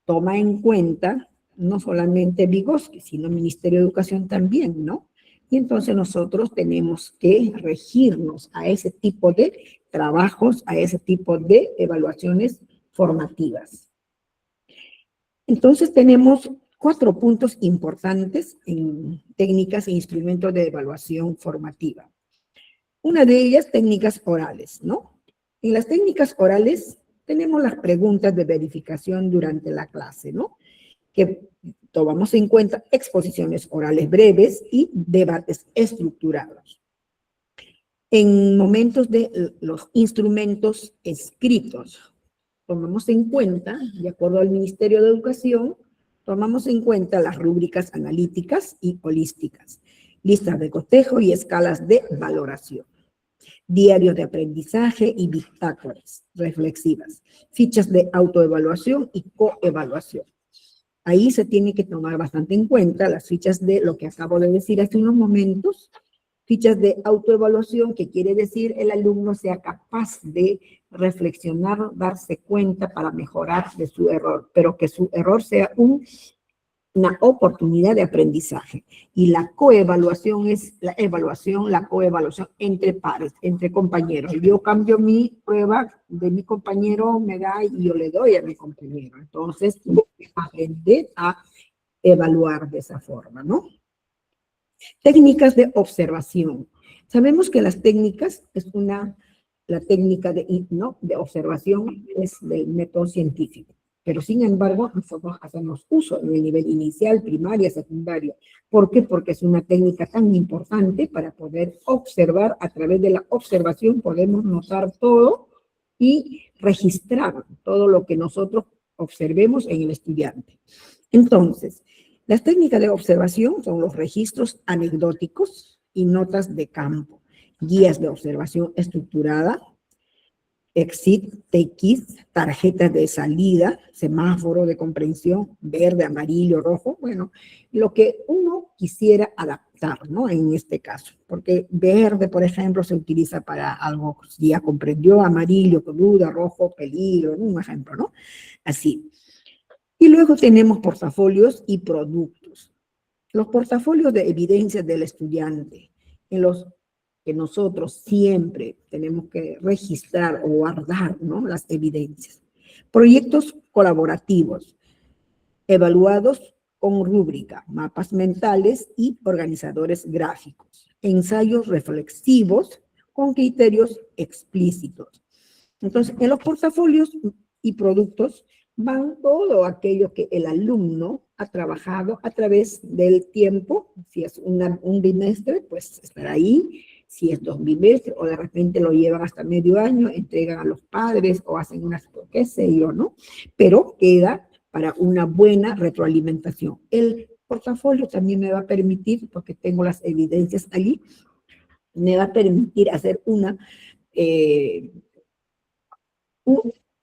toma en cuenta no solamente Vygotsky, sino el Ministerio de Educación también, ¿no? Y entonces nosotros tenemos que regirnos a ese tipo de trabajos, a ese tipo de evaluaciones formativas. Entonces tenemos 4 puntos importantes en técnicas e instrumentos de evaluación formativa. Una de ellas, técnicas orales, ¿no? En las técnicas orales tenemos las preguntas de verificación durante la clase, ¿no? Que tomamos en cuenta exposiciones orales breves y debates estructurados. En momentos de los instrumentos escritos, tomamos en cuenta, de acuerdo al Ministerio de Educación, tomamos en cuenta las rúbricas analíticas y holísticas, listas de cotejo y escalas de valoración, diarios de aprendizaje y bitácoras reflexivas, fichas de autoevaluación y coevaluación. Ahí se tiene que tomar bastante en cuenta las fichas de lo que acabo de decir hace unos momentos, fichas de autoevaluación, que quiere decir el alumno sea capaz de reflexionar, darse cuenta para mejorar de su error, pero que su error sea una oportunidad de aprendizaje. Y la coevaluación es la evaluación, la coevaluación entre pares, entre compañeros. Yo cambio mi prueba de mi compañero, me da y yo le doy a mi compañero. Entonces, tengo que aprender a evaluar de esa forma, ¿no? Técnicas de observación. Sabemos que las técnicas la técnica de observación es del método científico, pero sin embargo nosotros hacemos uso en el nivel inicial, primaria, secundaria. ¿Por qué? Porque es una técnica tan importante para poder observar. A través de la observación podemos notar todo y registrar todo lo que nosotros observemos en el estudiante. Entonces, las técnicas de observación son los registros anecdóticos y notas de campo, guías de observación estructurada, exit, TX, tarjetas de salida, semáforo de comprensión, verde, amarillo, rojo. Bueno, lo que uno quisiera adaptar optar, ¿no? En este caso, porque verde, por ejemplo, se utiliza para algo, ya comprendió, amarillo, duda, rojo, peligro, un ejemplo, ¿no? Así. Y luego tenemos portafolios y productos. Los portafolios de evidencias del estudiante, en los que nosotros siempre tenemos que registrar o guardar, ¿no? Las evidencias. Proyectos colaborativos, evaluados con rúbrica, mapas mentales y organizadores gráficos. Ensayos reflexivos con criterios explícitos. Entonces, en los portafolios y productos van todo aquello que el alumno ha trabajado a través del tiempo. Si es un bimestre, pues estará ahí. Si es 2 bimestres, o de repente lo llevan hasta medio año, entregan a los padres o hacen unas, qué sé yo, ¿no? Pero queda para una buena retroalimentación. El portafolio también me va a permitir, porque tengo las evidencias allí, me va a permitir hacer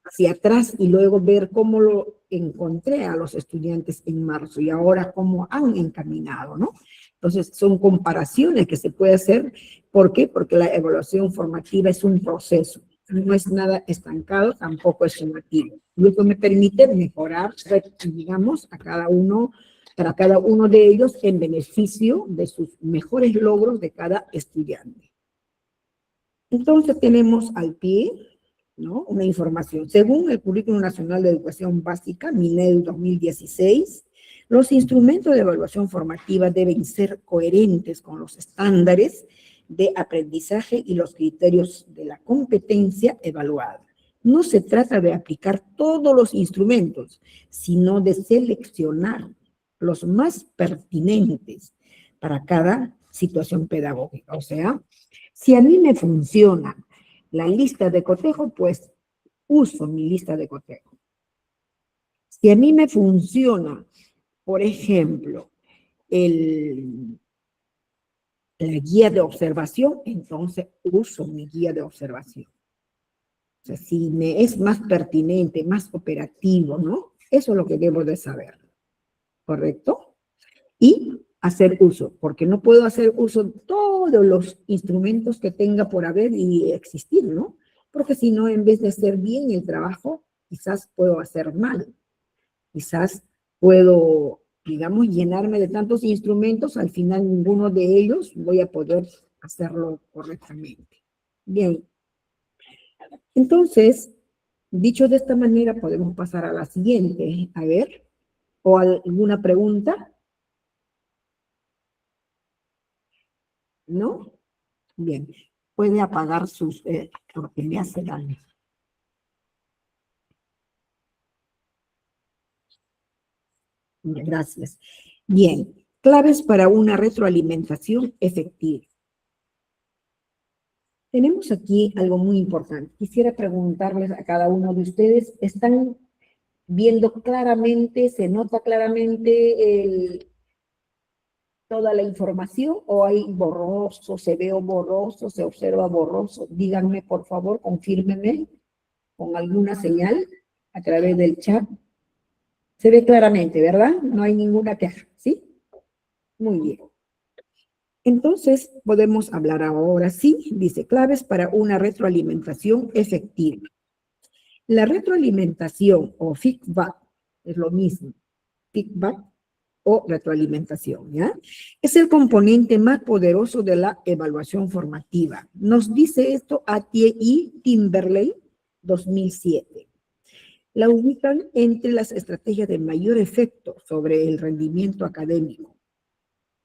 hacia atrás y luego ver cómo lo encontré a los estudiantes en marzo y ahora cómo han encaminado, ¿no? Entonces, son comparaciones que se puede hacer. ¿Por qué? Porque la evaluación formativa es un proceso. No es nada estancado, tampoco es sumativo. Y eso me permite mejorar, digamos, para cada uno de ellos en beneficio de sus mejores logros de cada estudiante. Entonces, tenemos al pie, ¿no? Una información. Según el Currículum Nacional de Educación Básica, MINEDU 2016, los instrumentos de evaluación formativa deben ser coherentes con los estándares de aprendizaje y los criterios de la competencia evaluada. No se trata de aplicar todos los instrumentos, sino de seleccionar los más pertinentes para cada situación pedagógica. O sea, si a mí me funciona la lista de cotejo, pues uso mi lista de cotejo. Si a mí me funciona, por ejemplo, la guía de observación, entonces uso mi guía de observación. O sea, si me es más pertinente, más operativo, ¿no? Eso es lo que debo de saber, ¿correcto? Y hacer uso, porque no puedo hacer uso de todos los instrumentos que tenga por haber y existir, ¿no? Porque si no, en vez de hacer bien el trabajo, quizás puedo hacer mal. Quizás puedo, digamos, llenarme de tantos instrumentos, al final ninguno de ellos voy a poder hacerlo correctamente. Bien. Entonces, dicho de esta manera, podemos pasar a la siguiente. A ver, ¿o alguna pregunta? ¿No? Bien. Puede apagar sus, porque me hace daño. Gracias. Bien. Claves para una retroalimentación efectiva. Tenemos aquí algo muy importante. Quisiera preguntarles a cada uno de ustedes, ¿están viendo claramente, se nota claramente toda la información o hay borroso, se ve borroso, se observa borroso? Díganme, por favor, confírmenme con alguna señal a través del chat. Se ve claramente, ¿verdad? No hay ninguna queja, ¿sí? Muy bien. Entonces, podemos hablar ahora, sí, dice, claves para una retroalimentación efectiva. La retroalimentación o feedback es lo mismo, feedback o retroalimentación, ¿ya? Es el componente más poderoso de la evaluación formativa. Nos dice esto Attie y Timberlake, 2007. La ubican entre las estrategias de mayor efecto sobre el rendimiento académico.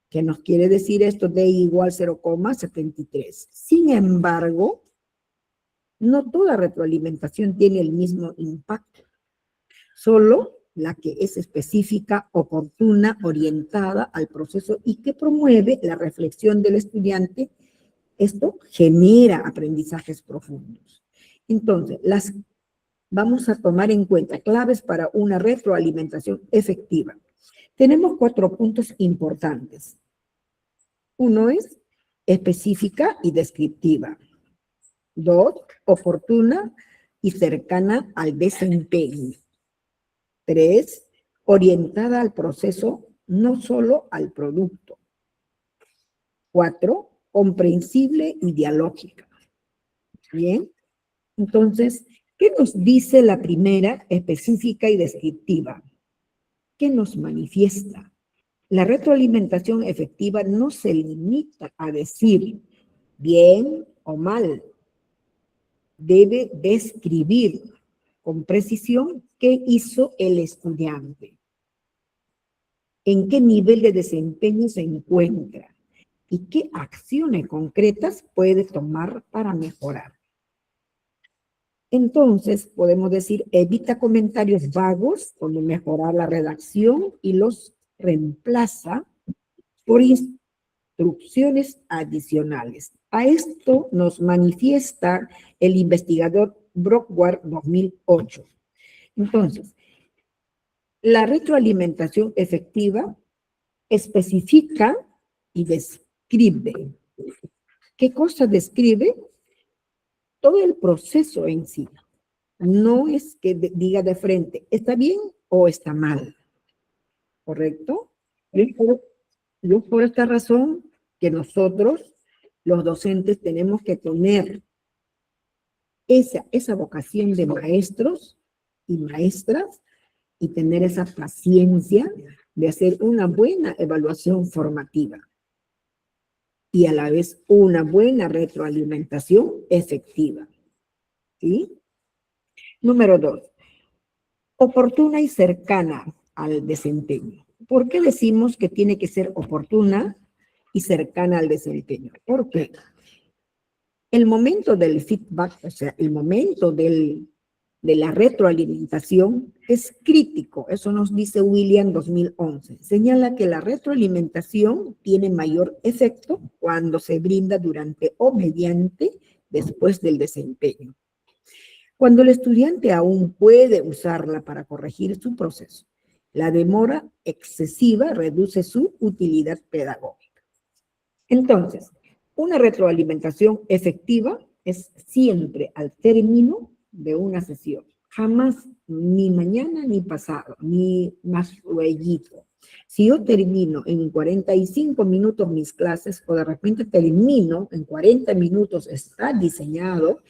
¿Qué nos quiere decir esto? D igual 0,73. Sin embargo, no toda retroalimentación tiene el mismo impacto. Solo la que es específica, oportuna, orientada al proceso y que promueve la reflexión del estudiante, esto genera aprendizajes profundos. Entonces, vamos a tomar en cuenta claves para una retroalimentación efectiva. Tenemos 4 puntos importantes. Uno es específica y descriptiva. 2, oportuna y cercana al desempeño. 3, orientada al proceso, no solo al producto. 4, comprensible y dialógica. Bien, entonces, ¿qué nos dice la primera, específica y descriptiva? ¿Qué nos manifiesta? La retroalimentación efectiva no se limita a decir bien o mal. Debe describir con precisión qué hizo el estudiante, en qué nivel de desempeño se encuentra y qué acciones concretas puede tomar para mejorar. Entonces, podemos decir, evita comentarios vagos, como mejorar la redacción, y los reemplaza por instrucciones adicionales. A esto nos manifiesta el investigador Brockward 2008. Entonces, la retroalimentación efectiva especifica y describe. ¿Qué cosa describe? Todo el proceso en sí. No es que diga de frente, ¿está bien o está mal? ¿Correcto? Yo por esta razón que nosotros, los docentes, tenemos que tener esa vocación de maestros y maestras y tener esa paciencia de hacer una buena evaluación formativa y a la vez una buena retroalimentación efectiva. ¿Sí? Número 2, oportuna y cercana al desempeño. ¿Por qué decimos que tiene que ser oportuna y cercana al desempeño? Porque el momento del feedback, o sea, el momento de la retroalimentación es crítico. Eso nos dice William 2011. Señala que la retroalimentación tiene mayor efecto cuando se brinda durante o mediante después del desempeño. Cuando el estudiante aún puede usarla para corregir su proceso, la demora excesiva reduce su utilidad pedagógica. Entonces, una retroalimentación efectiva es siempre al término de una sesión. Jamás, ni mañana ni pasado, ni más luego. Si yo termino en 45 minutos mis clases, o de repente termino en 40 minutos, está diseñado,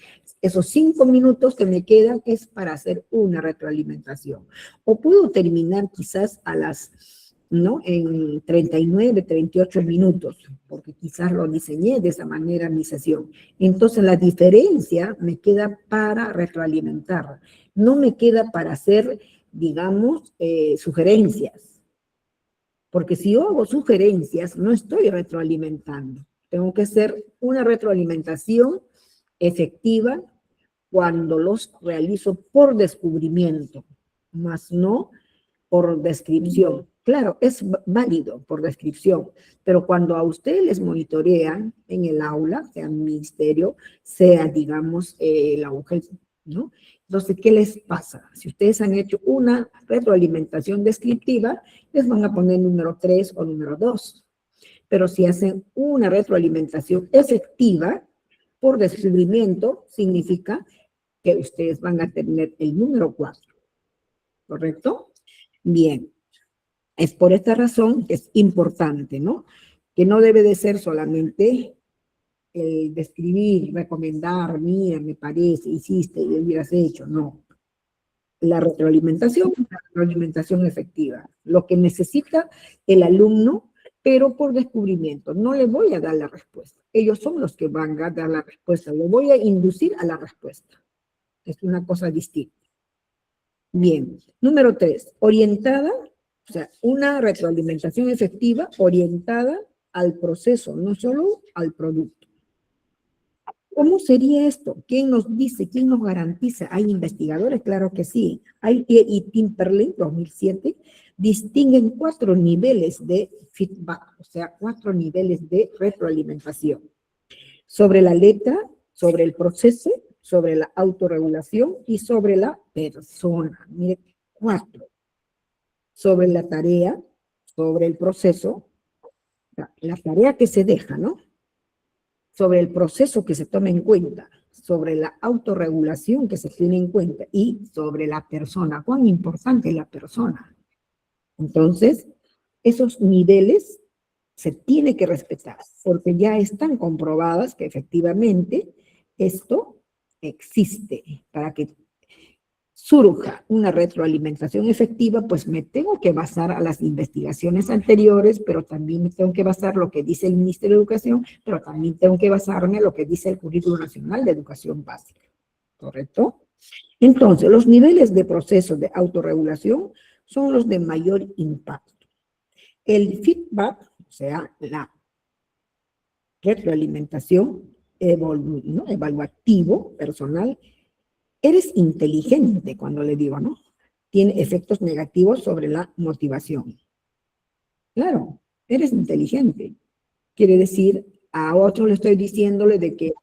esos 5 minutos que me quedan es para hacer una retroalimentación. O puedo terminar quizás a las, ¿no? En 39, 38 minutos, porque quizás lo diseñé de esa manera mi sesión. Entonces la diferencia me queda para retroalimentar, no me queda para hacer, digamos, sugerencias. Porque si yo hago sugerencias, no estoy retroalimentando. Tengo que hacer una retroalimentación efectiva cuando los realizo por descubrimiento, más no por descripción. Claro, es válido por descripción, pero cuando a ustedes les monitorean en el aula, sea el ministerio, sea, digamos, la UGEL, ¿no? Entonces, ¿qué les pasa? Si ustedes han hecho una retroalimentación descriptiva, les van a poner número 3 o número 2. Pero si hacen una retroalimentación efectiva, por descubrimiento, significa que ustedes van a tener el número 4. ¿Correcto? Bien. Es por esta razón que es importante, ¿no? Que no debe de ser solamente el describir, recomendar, mira, me parece, hiciste y hubieras hecho, no. La retroalimentación efectiva, lo que necesita el alumno, pero por descubrimiento. No le voy a dar la respuesta. Ellos son los que van a dar la respuesta. Lo voy a inducir a la respuesta. Es una cosa distinta. Bien. Número 3, orientada, o sea, una retroalimentación efectiva orientada al proceso, no solo al producto. ¿Cómo sería esto? ¿Quién nos dice? ¿Quién nos garantiza? ¿Hay investigadores? Claro que sí. Y Timperley, 2007, distinguen 4 niveles de feedback, o sea, 4 niveles de retroalimentación. Sobre la letra, sobre el proceso, sobre la autorregulación y sobre la persona. Mire, 4. Sobre la tarea, sobre el proceso, la tarea que se deja, ¿no? Sobre el proceso que se toma en cuenta, sobre la autorregulación que se tiene en cuenta y sobre la persona. ¿Cuán importante es la persona? Entonces, esos niveles se tiene que respetar, porque ya están comprobadas que efectivamente esto existe. Para que surja una retroalimentación efectiva, pues me tengo que basar a las investigaciones anteriores, pero también me tengo que basar lo que dice el Ministerio de Educación, pero también tengo que basarme en lo que dice el Currículo Nacional de Educación Básica, ¿correcto? Entonces, los niveles de proceso de autorregulación son los de mayor impacto. El feedback, o sea, la retroalimentación ¿no? evaluativo personal, eres inteligente cuando le digo, ¿no? Tiene efectos negativos sobre la motivación. Claro, eres inteligente. Quiere decir, a otro le estoy diciéndole de que es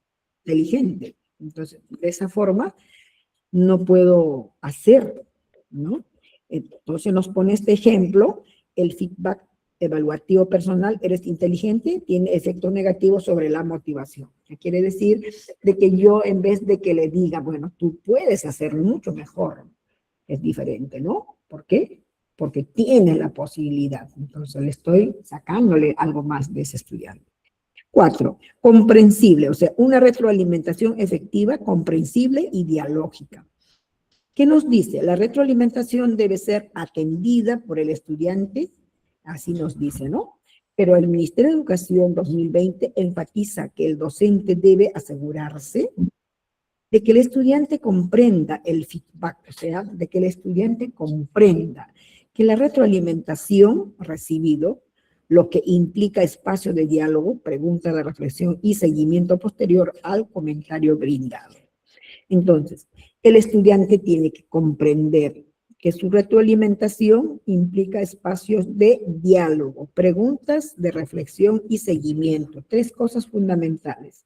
inteligente. Entonces, de esa forma, no puedo hacer, ¿no? Entonces nos pone este ejemplo, el feedback evaluativo personal, eres inteligente, tiene efectos negativos sobre la motivación. ¿Qué quiere decir? De que yo en vez de que le diga, bueno, tú puedes hacerlo mucho mejor, es diferente, ¿no? ¿Por qué? Porque tiene la posibilidad. Entonces le estoy sacándole algo más de ese estudiante. 4, comprensible, o sea, una retroalimentación efectiva, comprensible y dialógica. ¿Qué nos dice? La retroalimentación debe ser atendida por el estudiante, así nos dice, ¿no? Pero el Ministerio de Educación 2020 enfatiza que el docente debe asegurarse de que el estudiante comprenda el feedback, o sea, de que el estudiante comprenda que la retroalimentación recibido, lo que implica espacio de diálogo, pregunta de reflexión y seguimiento posterior al comentario brindado. Entonces, el estudiante tiene que comprender que su retroalimentación implica espacios de diálogo, preguntas de reflexión y seguimiento, 3 cosas fundamentales.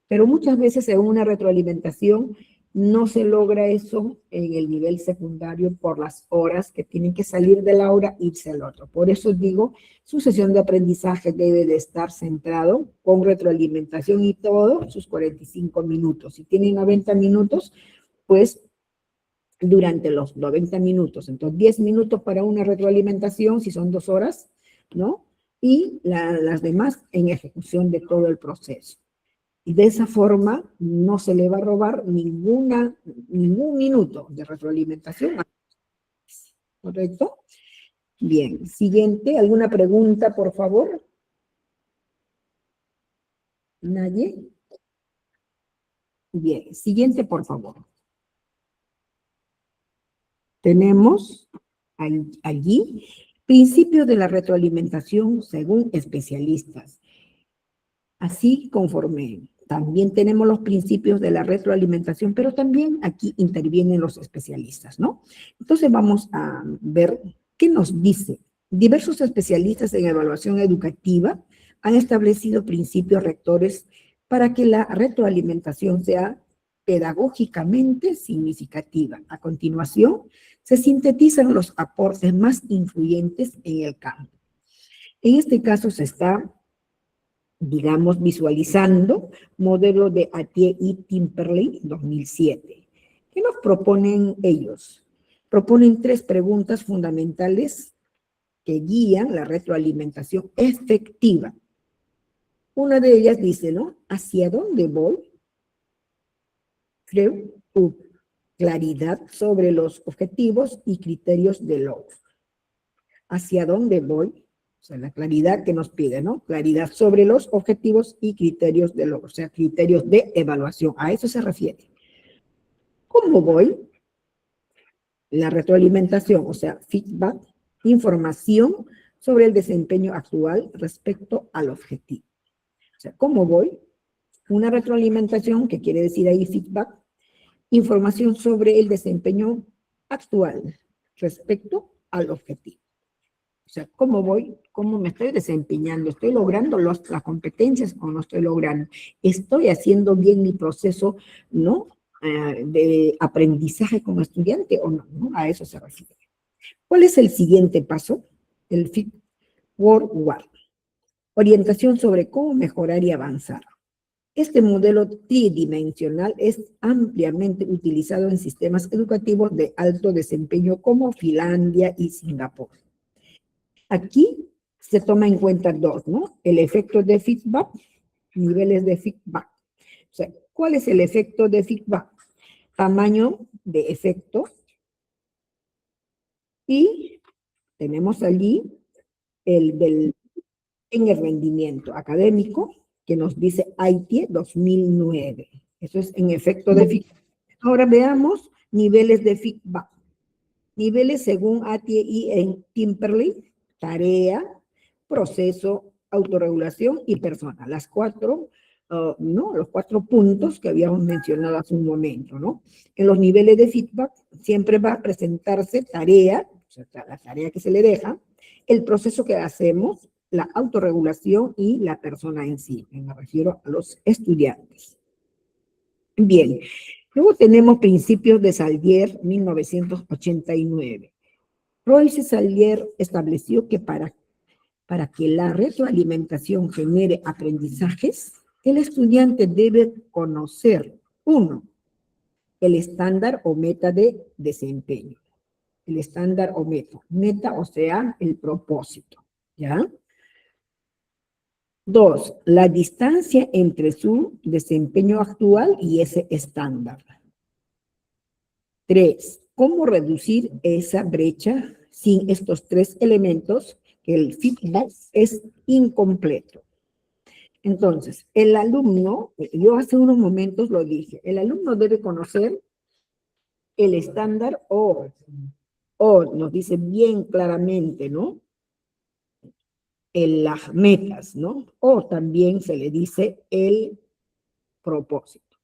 Pero muchas veces en una retroalimentación no se logra eso en el nivel secundario por las horas que tienen que salir del aula e irse al otro. Por eso digo, su sesión de aprendizaje debe de estar centrado con retroalimentación y todo, sus 45 minutos. Si tienen 90 minutos, pues durante los 90 minutos. Entonces, 10 minutos para una retroalimentación, si son 2 horas, ¿no? Y las demás en ejecución de todo el proceso. Y de esa forma no se le va a robar ningún minuto de retroalimentación. ¿Correcto? Bien, siguiente, ¿alguna pregunta, por favor? ¿Nadie? Bien, siguiente, por favor. Tenemos allí principios de la retroalimentación según especialistas. Así conforme también tenemos los principios de la retroalimentación, pero también aquí intervienen los especialistas, ¿no? Entonces vamos a ver qué nos dice. Diversos especialistas en evaluación educativa han establecido principios rectores para que la retroalimentación sea pedagógicamente significativa. A continuación, se sintetizan los aportes más influyentes en el campo. En este caso se está, digamos, visualizando modelo de Attier y Timperley 2007. ¿Qué nos proponen ellos? Proponen 3 preguntas fundamentales que guían la retroalimentación efectiva. Una de ellas dice, ¿no? ¿Hacia dónde voy? Creo tu claridad sobre los objetivos y criterios de logro. ¿Hacia dónde voy? O sea, la claridad que nos pide, ¿no? Claridad sobre los objetivos y criterios de logro, o sea, criterios de evaluación. A eso se refiere. ¿Cómo voy? La retroalimentación, o sea, feedback, información sobre el desempeño actual respecto al objetivo. O sea, ¿cómo voy? Una retroalimentación, que quiere decir ahí feedback, información sobre el desempeño actual respecto al objetivo. O sea, ¿cómo voy? ¿Cómo me estoy desempeñando? ¿Estoy logrando las competencias o no estoy logrando? ¿Estoy haciendo bien mi proceso, no? De aprendizaje como estudiante o no, ¿no? A eso se refiere. ¿Cuál es el siguiente paso? El Feedforward. Orientación sobre cómo mejorar y avanzar. Este modelo tridimensional es ampliamente utilizado en sistemas educativos de alto desempeño como Finlandia y Singapur. Aquí se toma en cuenta dos, ¿no? El efecto de feedback, niveles de feedback. O sea, ¿cuál es el efecto de feedback? Tamaño de efecto. Y tenemos allí en el rendimiento académico, que nos dice AITIE 2009. Eso es en efecto de feedback. Ahora veamos niveles de feedback. Niveles según ATIE y en Timperley, tarea, proceso, autorregulación y persona. Las cuatro, ¿no? Los 4 puntos que habíamos mencionado hace un momento, ¿no? En los niveles de feedback siempre va a presentarse tarea, o sea, la tarea que se le deja, el proceso que hacemos, la autorregulación y la persona en sí. Me refiero a los estudiantes. Bien, luego tenemos principios de Saldier, 1989. Royce Saldier estableció que para que la retroalimentación genere aprendizajes, el estudiante debe conocer, uno, el estándar o meta de desempeño. El estándar o meta, o sea, el propósito, ¿ya? 2, la distancia entre su desempeño actual y ese estándar. 3, ¿cómo reducir esa brecha sin estos 3 elementos? Que el feedback es incompleto. Entonces, el alumno, yo hace unos momentos lo dije, el alumno debe conocer el estándar o nos dice bien claramente, ¿no? Las metas, ¿no? O también se le dice el propósito.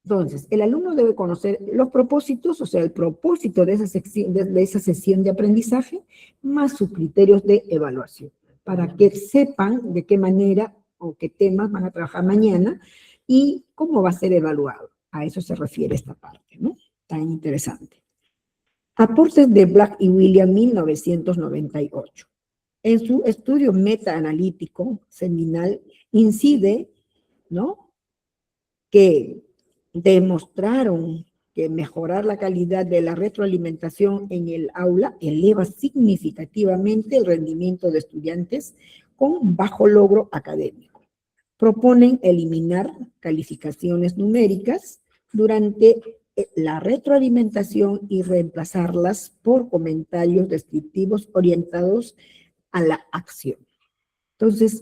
Entonces, el alumno debe conocer los propósitos, o sea, el propósito de esa sesión de aprendizaje, más sus criterios de evaluación, para que sepan de qué manera o qué temas van a trabajar mañana y cómo va a ser evaluado. A eso se refiere esta parte, ¿no? Tan interesante. Aportes de Black y William, 1998. En su estudio metaanalítico seminal incide, ¿no?, que demostraron que mejorar la calidad de la retroalimentación en el aula eleva significativamente el rendimiento de estudiantes con bajo logro académico. Proponen eliminar calificaciones numéricas durante la retroalimentación y reemplazarlas por comentarios descriptivos orientados a la acción. Entonces,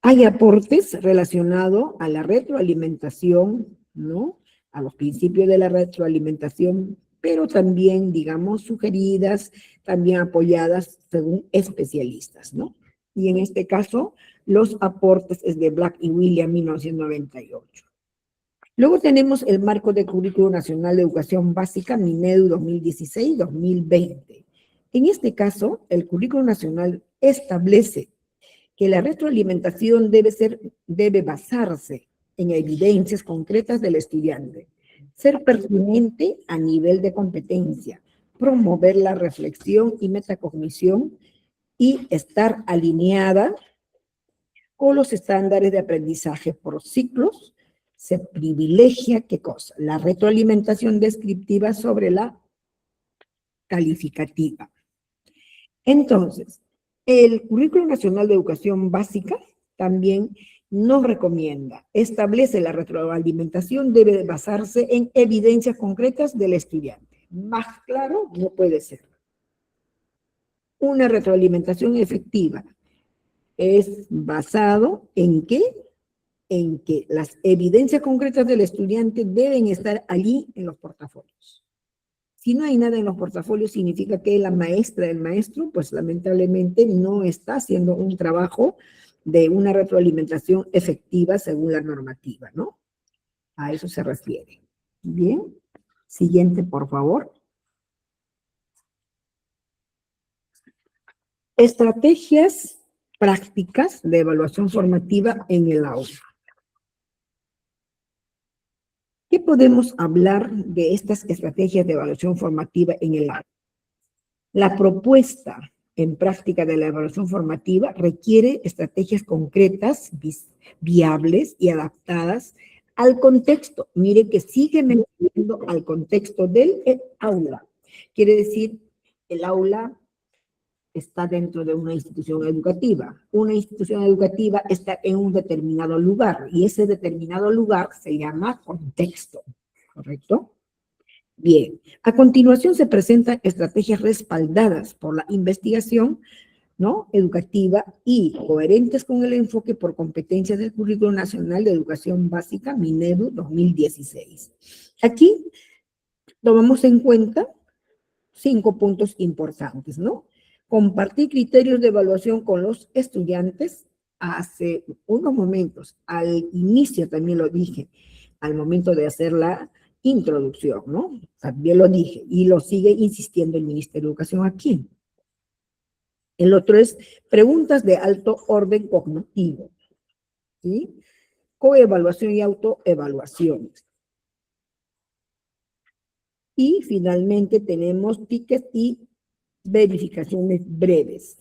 hay aportes relacionados a la retroalimentación, ¿no? A los principios de la retroalimentación, pero también, digamos, sugeridas, también apoyadas según especialistas, ¿no? Y en este caso, los aportes es de Black y William, 1998. Luego tenemos el marco de Currículo Nacional de Educación Básica, Minedu 2016-2020. En este caso, el Currículo Nacional establece que la retroalimentación debe basarse en evidencias concretas del estudiante, ser pertinente a nivel de competencia, promover la reflexión y metacognición y estar alineada con los estándares de aprendizaje por ciclos. Se privilegia, ¿qué cosa? La retroalimentación descriptiva sobre la calificativa. Entonces, el Currículo Nacional de Educación Básica también nos recomienda, establece la retroalimentación, debe basarse en evidencias concretas del estudiante. Más claro no puede ser. Una retroalimentación efectiva es basado ¿en qué? En que las evidencias concretas del estudiante deben estar allí en los portafolios. Si no hay nada en los portafolios, significa que la maestra, el maestro, pues lamentablemente no está haciendo un trabajo de una retroalimentación efectiva según la normativa, ¿no? A eso se refiere. Bien. Siguiente, por favor. Estrategias prácticas de evaluación formativa en el aula. ¿Qué podemos hablar de estas estrategias de evaluación formativa en el aula? La propuesta en práctica de la evaluación formativa requiere estrategias concretas, viables y adaptadas al contexto. Mire que sigue mencionando al contexto del aula. Quiere decir, el aula está dentro de una institución educativa. Una institución educativa está en un determinado lugar y ese determinado lugar se llama contexto, ¿correcto? Bien, a continuación se presentan estrategias respaldadas por la investigación, ¿no?, educativa y coherentes con el enfoque por competencias del Currículo Nacional de Educación Básica, Minedu 2016. Aquí tomamos en cuenta 5 puntos importantes, ¿no? Compartir criterios de evaluación con los estudiantes. Hace unos momentos, al inicio también lo dije, al momento de hacer la introducción, ¿no? También lo dije y lo sigue insistiendo el Ministerio de Educación aquí. El otro es preguntas de alto orden cognitivo, ¿sí? Coevaluación y autoevaluación. Y finalmente tenemos tickets y verificaciones breves.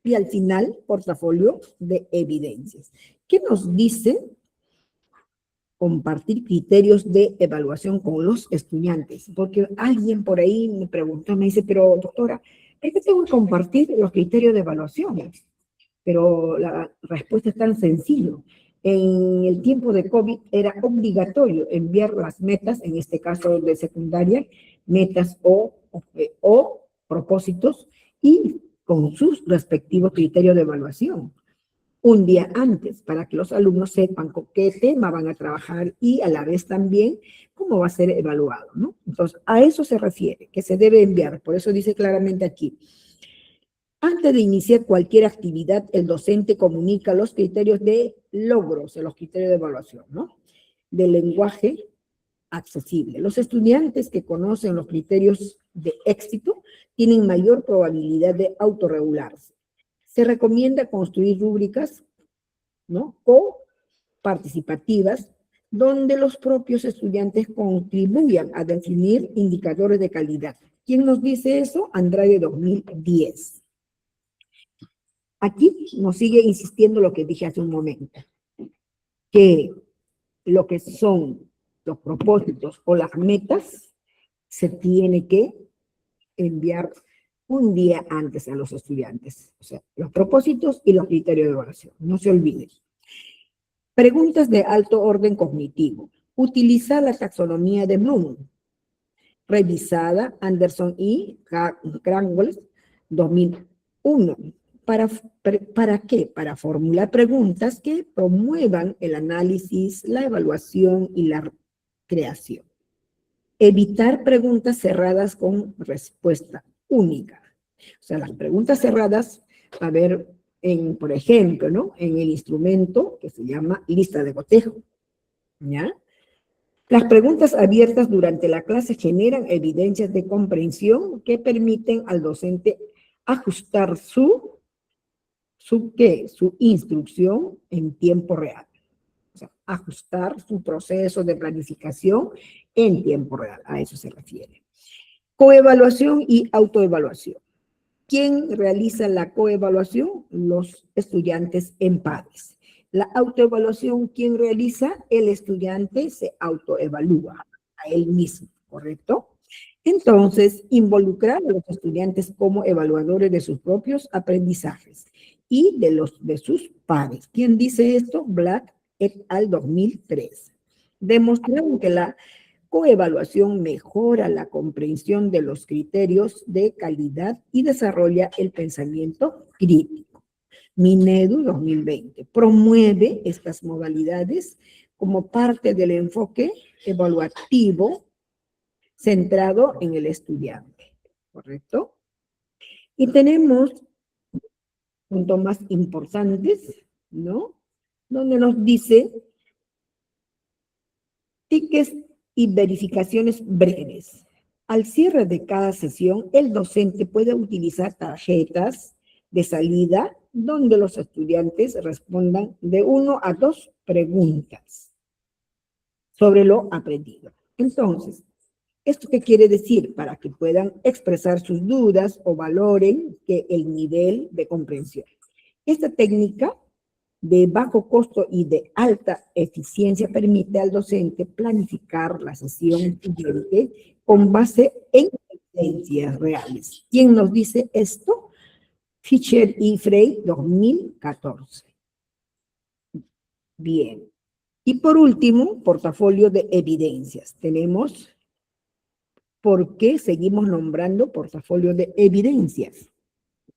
Y al final, portafolio de evidencias. ¿Qué nos dice compartir criterios de evaluación con los estudiantes? Porque alguien por ahí me preguntó, me dice, pero doctora, ¿por qué tengo que compartir los criterios de evaluación? Pero la respuesta es tan sencilla. En el tiempo de COVID era obligatorio enviar las metas, en este caso de secundaria, metas o propósitos, y con sus respectivos criterios de evaluación, un día antes, para que los alumnos sepan con qué tema van a trabajar y a la vez también cómo va a ser evaluado, ¿no? Entonces, a eso se refiere, que se debe enviar. Por eso dice claramente aquí, antes de iniciar cualquier actividad, el docente comunica los criterios de logros, los criterios de evaluación, ¿no? Del lenguaje accesible. Los estudiantes que conocen los criterios de éxito tienen mayor probabilidad de autorregularse. Se recomienda construir rúbricas, ¿no?, coparticipativas, donde los propios estudiantes contribuyan a definir indicadores de calidad. ¿Quién nos dice eso? Andrade 2010. Aquí nos sigue insistiendo lo que dije hace un momento, que lo que son los propósitos o las metas se tiene que enviar un día antes a los estudiantes. O sea, los propósitos y los criterios de evaluación. No se olviden. Preguntas de alto orden cognitivo. Utilizar la taxonomía de Bloom, revisada Anderson y Krangel 2001. ¿Para qué? Para formular preguntas que promuevan el análisis, la evaluación y la creación. Evitar preguntas cerradas con respuesta única. O sea, las preguntas cerradas, a ver, por ejemplo, ¿no?, en el instrumento que se llama lista de cotejo, ¿ya? Las preguntas abiertas durante la clase generan evidencias de comprensión que permiten al docente ajustar su instrucción en tiempo real. O sea, ajustar su proceso de planificación en tiempo real. A eso se refiere. Coevaluación y autoevaluación. ¿Quién realiza la coevaluación? Los estudiantes en pares. La autoevaluación, ¿quién realiza? El estudiante se autoevalúa a él mismo, ¿correcto? Entonces, involucrar a los estudiantes como evaluadores de sus propios aprendizajes y de sus pares. ¿Quién dice esto? Black et al. 2003. Demostraron que la coevaluación mejora la comprensión de los criterios de calidad y desarrolla el pensamiento crítico. Minedu 2020 promueve estas modalidades como parte del enfoque evaluativo centrado en el estudiante, ¿correcto? Y tenemos puntos más importantes, ¿no?, donde nos dice tickets y verificaciones breves. Al cierre de cada sesión, el docente puede utilizar tarjetas de salida donde los estudiantes respondan de 1 a 2 preguntas sobre lo aprendido. Entonces, ¿esto qué quiere decir? Para que puedan expresar sus dudas o valoren el nivel de comprensión. Esta técnica de bajo costo y de alta eficiencia permite al docente planificar la sesión siguiente con base en evidencias reales. ¿Quién nos dice esto? Fisher y Frey, 2014. Bien. Y por último, portafolio de evidencias. Tenemos, ¿por qué seguimos nombrando portafolio de evidencias?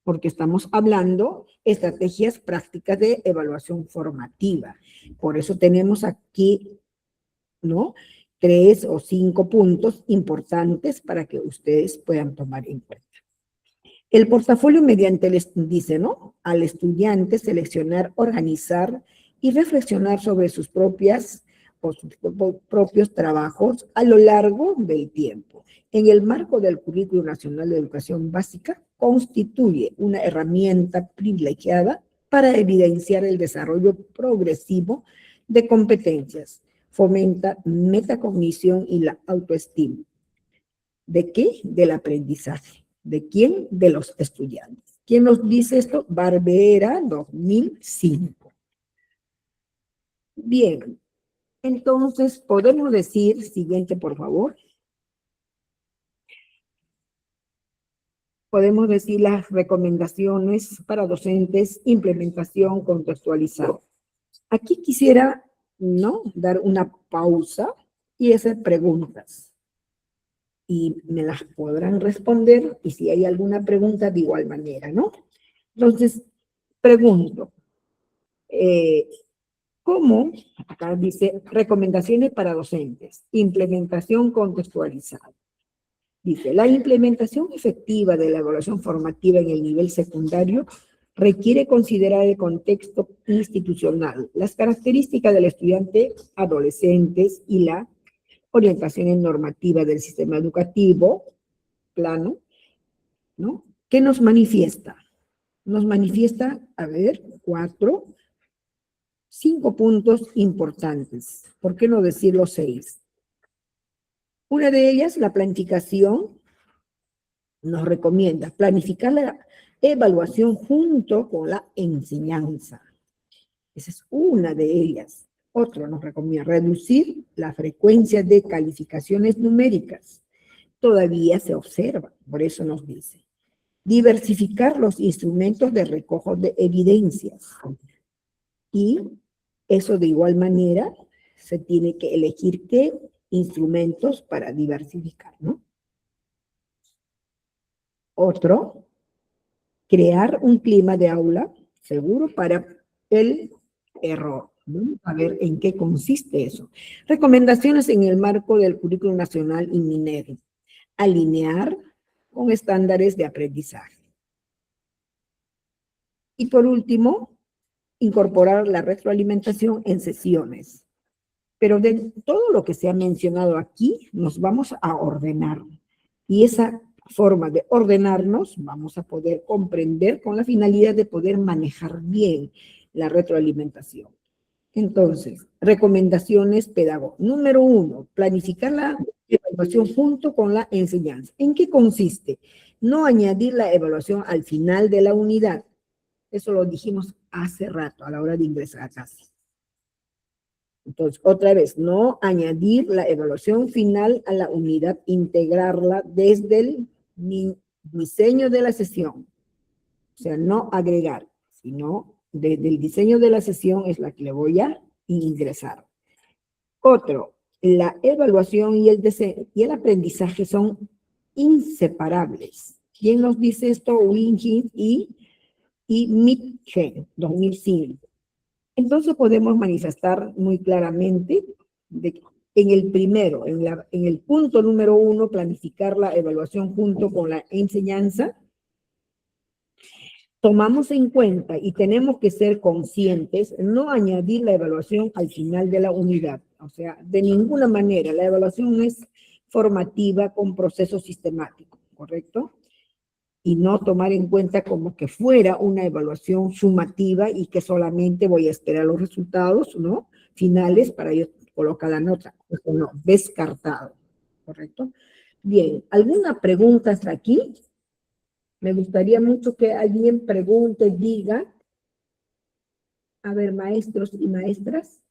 Porque estamos hablando estrategias prácticas de evaluación formativa. Por eso tenemos aquí, ¿no?, 3 o 5 puntos importantes para que ustedes puedan tomar en cuenta. El portafolio mediante dice, ¿no?, al estudiante seleccionar, organizar y reflexionar sobre sus propios trabajos a lo largo del tiempo. En el marco del Currículo Nacional de Educación Básica, constituye una herramienta privilegiada para evidenciar el desarrollo progresivo de competencias, fomenta metacognición y la autoestima. ¿De qué? Del aprendizaje. ¿De quién? De los estudiantes. ¿Quién nos dice esto? Barbera, 2005. Bien, entonces podemos decir, siguiente por favor, podemos decir las recomendaciones para docentes, implementación contextualizada. Aquí quisiera, ¿no?, dar una pausa y hacer preguntas. Y me las podrán responder, y si hay alguna pregunta, de igual manera, ¿no? Entonces, pregunto, ¿cómo? Acá dice, recomendaciones para docentes, implementación contextualizada. Dice, la implementación efectiva de la evaluación formativa en el nivel secundario requiere considerar el contexto institucional, las características del estudiante adolescentes y la orientación normativa del sistema educativo, plano, ¿no? ¿Qué nos manifiesta? Nos manifiesta, a ver, 5 puntos importantes. ¿Por qué no decirlo 6? Una de ellas, la planificación, nos recomienda planificar la evaluación junto con la enseñanza. Esa es una de ellas. Otro nos recomienda reducir la frecuencia de calificaciones numéricas. Todavía se observa, por eso nos dice. Diversificar los instrumentos de recojo de evidencias. Y eso de igual manera se tiene que elegir qué instrumentos para diversificar, ¿no? Otro, crear un clima de aula seguro para el error. Vamos a ver en qué consiste eso. Recomendaciones en el marco del Currículo Nacional y Minedo. Alinear con estándares de aprendizaje. Y por último, incorporar la retroalimentación en sesiones. Pero de todo lo que se ha mencionado aquí, nos vamos a ordenar. Y esa forma de ordenarnos vamos a poder comprender con la finalidad de poder manejar bien la retroalimentación. Entonces, recomendaciones pedagógicas. Número 1, planificar la evaluación junto con la enseñanza. ¿En qué consiste? No añadir la evaluación al final de la unidad. Eso lo dijimos hace rato, a la hora de ingresar a clase. Entonces, otra vez, no añadir la evaluación final a la unidad, integrarla desde el diseño de la sesión. O sea, no agregar, sino desde el diseño de la sesión es la que le voy a ingresar. Otro, la evaluación y el aprendizaje son inseparables. ¿Quién nos dice esto? Wingate y Mitchell, 2005. Entonces podemos manifestar muy claramente en el primero, en el punto número 1, planificar la evaluación junto con la enseñanza. Tomamos en cuenta y tenemos que ser conscientes, no añadir la evaluación al final de la unidad. O sea, de ninguna manera, la evaluación es formativa con proceso sistemático, ¿correcto? Y no tomar en cuenta como que fuera una evaluación sumativa y que solamente voy a esperar los resultados, ¿no?, finales para yo colocar la nota. Eso no, descartado, ¿correcto? Bien, ¿alguna pregunta hasta aquí? Me gustaría mucho que alguien pregunte, diga. A ver, maestros y maestras.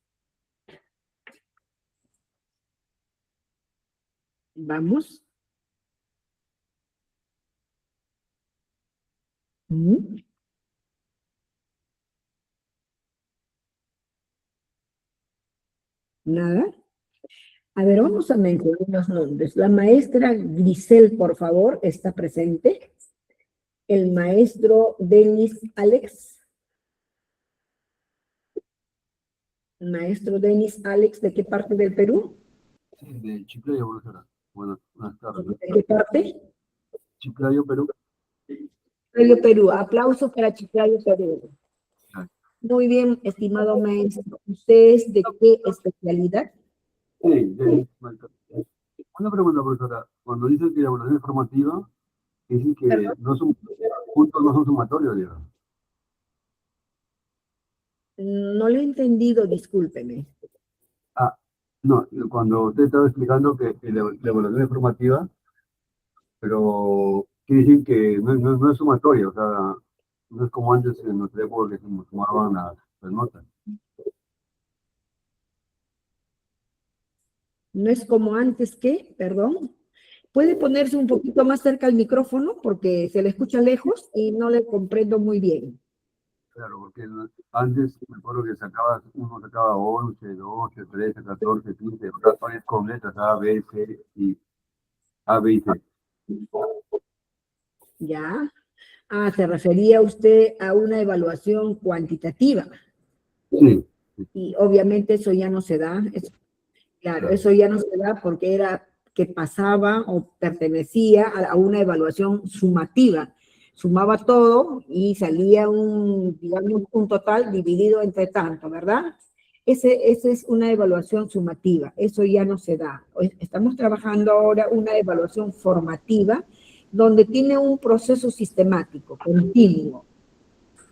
Vamos. Nada. A ver, vamos a mencionar los nombres. La maestra Grisel, por favor, está presente. El maestro Denis Alex. Maestro Denis Alex, ¿de qué parte del Perú? Sí, de Chiclayo, profesora. Buenas tardes. ¿De qué parte? Chiclayo, Perú. Chiclayo, Perú. Aplauso para Chiclayo, Perú. Ah, Muy bien, estimado maestro. ¿Usted es de qué especialidad? Sí, una pregunta, profesora. Cuando dicen que la evaluación es formativa, dicen que no son puntos, no son sumatorios, digamos. No lo he entendido, discúlpeme. Ah, no, cuando usted estaba explicando que la evaluación es formativa, pero quiere decir que no es sumatoria, o sea, no es como antes en nuestra época que se sumaban las notas. No es como antes que, perdón. ¿Puede ponerse un poquito más cerca al micrófono? Porque se le escucha lejos y no le comprendo muy bien. Claro, porque antes me acuerdo que uno sacaba 11, 12, 13, 14, 15, razones con letras A, B, C y A, B y C. ¿Ya? Ah, se refería usted a una evaluación cuantitativa. Sí, Y obviamente eso ya no se da. Claro, eso ya no se da porque era que pasaba o pertenecía a una evaluación sumativa. Sumaba todo y salía digamos, un total dividido entre tanto, ¿verdad? Ese es una evaluación sumativa, eso ya no se da. Estamos trabajando ahora una evaluación formativa donde tiene un proceso sistemático, continuo,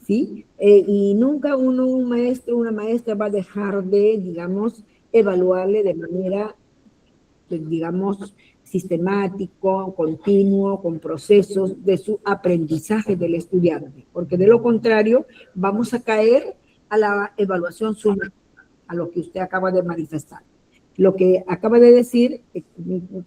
¿sí? Y nunca un maestro, una maestra va a dejar de, digamos, evaluarle de manera, digamos, sistemático, continuo, con procesos de su aprendizaje del estudiante, porque de lo contrario vamos a caer a la evaluación sumativa, a lo que usted acaba de manifestar. Lo que acaba de decir,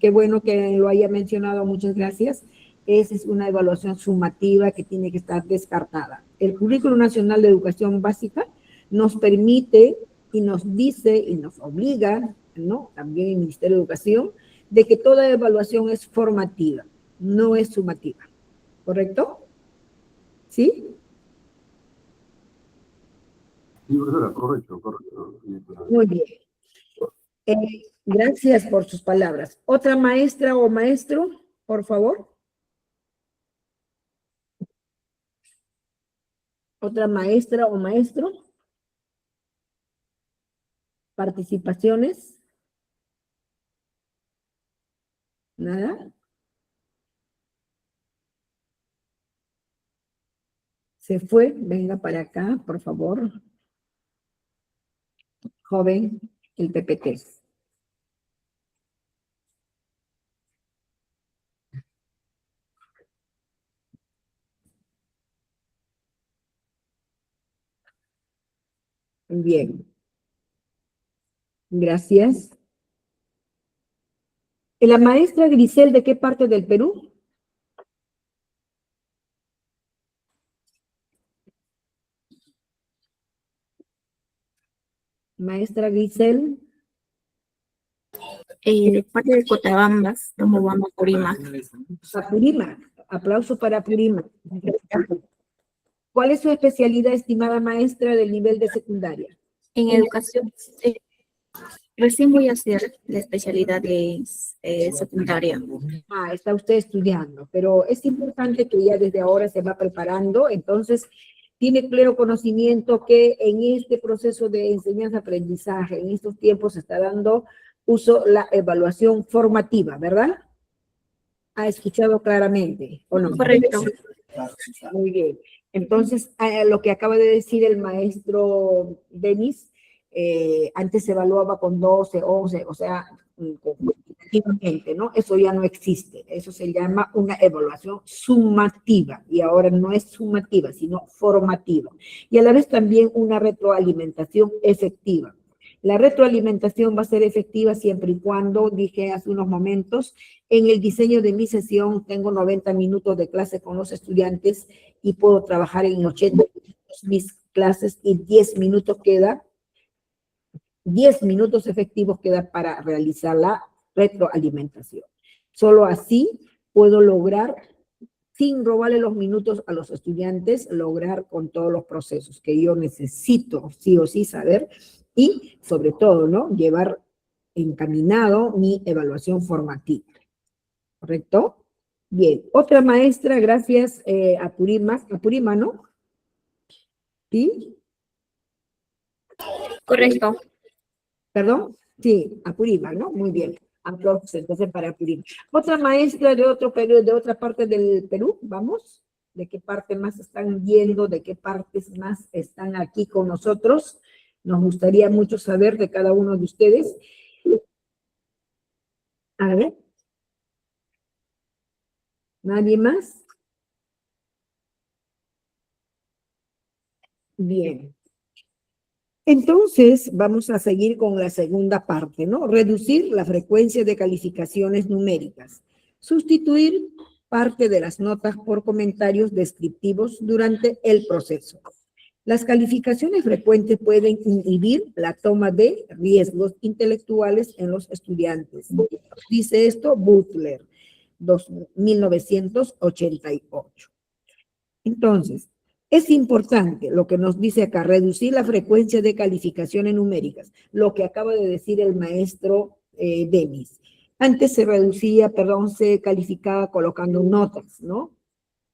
qué bueno que lo haya mencionado, muchas gracias, es una evaluación sumativa que tiene que estar descartada. El Currículo Nacional de Educación Básica nos permite y nos dice y nos obliga, ¿no? También el Ministerio de Educación, de que toda evaluación es formativa, no es sumativa. ¿Correcto? ¿Sí? sí, profesora, correcto. Muy bien. Gracias por sus palabras. ¿Otra maestra o maestro, por favor? ¿Otra maestra o maestro? ¿Participaciones? ¿Nada? ¿Se fue? Venga para acá, por favor. Joven, el PPT. Bien. Gracias. ¿La maestra Grisel de qué parte del Perú? Maestra Grisel. De parte de Cotabambas, Tomobamba, Purímac. Apurímac. Aplauso para Apurímac. ¿Cuál es su especialidad, estimada maestra del nivel de secundaria? En educación, recién voy a hacer la especialidad de secundaria. Ah, está usted estudiando, pero es importante que ya desde ahora se va preparando, entonces tiene claro conocimiento que en este proceso de enseñanza-aprendizaje, en estos tiempos se está dando uso la evaluación formativa, ¿verdad? ¿Ha escuchado claramente o no? Correcto. Muy bien. Entonces, lo que acaba de decir el maestro Denis, antes se evaluaba con 12, 11, o sea, cuantitativamente, ¿no? Eso ya no existe. Eso se llama una evaluación sumativa, y ahora no es sumativa, sino formativa. Y a la vez también una retroalimentación efectiva. La retroalimentación va a ser efectiva siempre y cuando, dije hace unos momentos, en el diseño de mi sesión tengo 90 minutos de clase con los estudiantes y puedo trabajar en 80 minutos mis clases y 10 minutos queda 10 minutos efectivos queda para realizar la retroalimentación. Solo así puedo lograr, sin robarle los minutos a los estudiantes, lograr con todos los procesos que yo necesito sí o sí saber y, sobre todo, ¿no?, llevar encaminado mi evaluación formativa. ¿Correcto? Bien. Otra maestra, gracias, Apurima, ¿no? ¿Sí? Correcto. ¿Perdón? Sí, Apurima, ¿no? Muy bien. Aplausos entonces para Apurima. Otra maestra de otro Perú, de otra parte del Perú, vamos. ¿De qué parte más están yendo? ¿De qué partes más están aquí con nosotros? Nos gustaría mucho saber de cada uno de ustedes. A ver. ¿Nadie más? Bien. Entonces, vamos a seguir con la segunda parte, ¿no? Reducir la frecuencia de calificaciones numéricas. Sustituir parte de las notas por comentarios descriptivos durante el proceso. Las calificaciones frecuentes pueden inhibir la toma de riesgos intelectuales en los estudiantes. Dice esto Butler, 1988. Entonces, es importante lo que nos dice acá, reducir la frecuencia de calificaciones numéricas, lo que acaba de decir el maestro Demis. Antes se calificaba colocando notas, ¿no?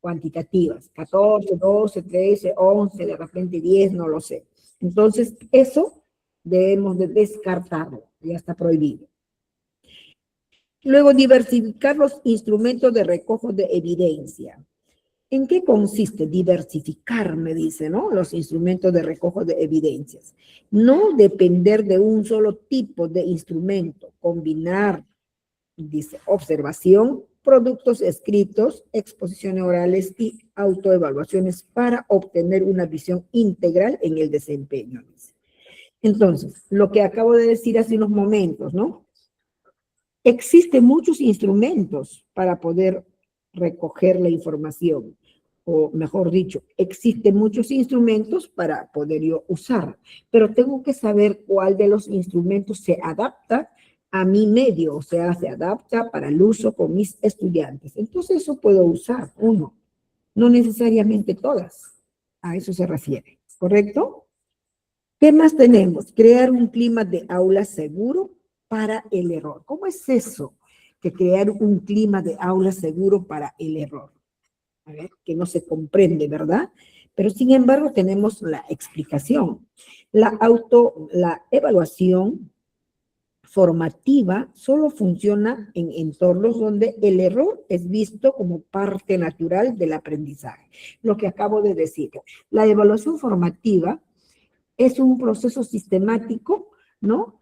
Cuantitativas, 14, 12, 13, 11, de repente 10, no lo sé. Entonces, eso debemos de descartarlo, ya está prohibido. Luego, diversificar los instrumentos de recojo de evidencia. ¿En qué consiste diversificar, me dice, ¿no? Los instrumentos de recojo de evidencias. No depender de un solo tipo de instrumento, combinar, dice, observación, productos escritos, exposiciones orales y autoevaluaciones para obtener una visión integral en el desempeño, dice. Entonces, lo que acabo de decir hace unos momentos, ¿no? Existen muchos instrumentos para poder recoger la información, o mejor dicho, existen muchos instrumentos para poder yo usar, pero tengo que saber cuál de los instrumentos se adapta a mi medio, o sea, se adapta para el uso con mis estudiantes. Entonces, eso puedo usar uno, no necesariamente todas. A eso se refiere, ¿correcto? ¿Qué más tenemos? Crear un clima de aula seguro para el error. ¿Cómo es eso? Que crear un clima de aula seguro para el error. A ver, que no se comprende, ¿verdad? Pero sin embargo tenemos la explicación. La evaluación formativa solo funciona en entornos donde el error es visto como parte natural del aprendizaje. Lo que acabo de decir. La evaluación formativa es un proceso sistemático, ¿no?,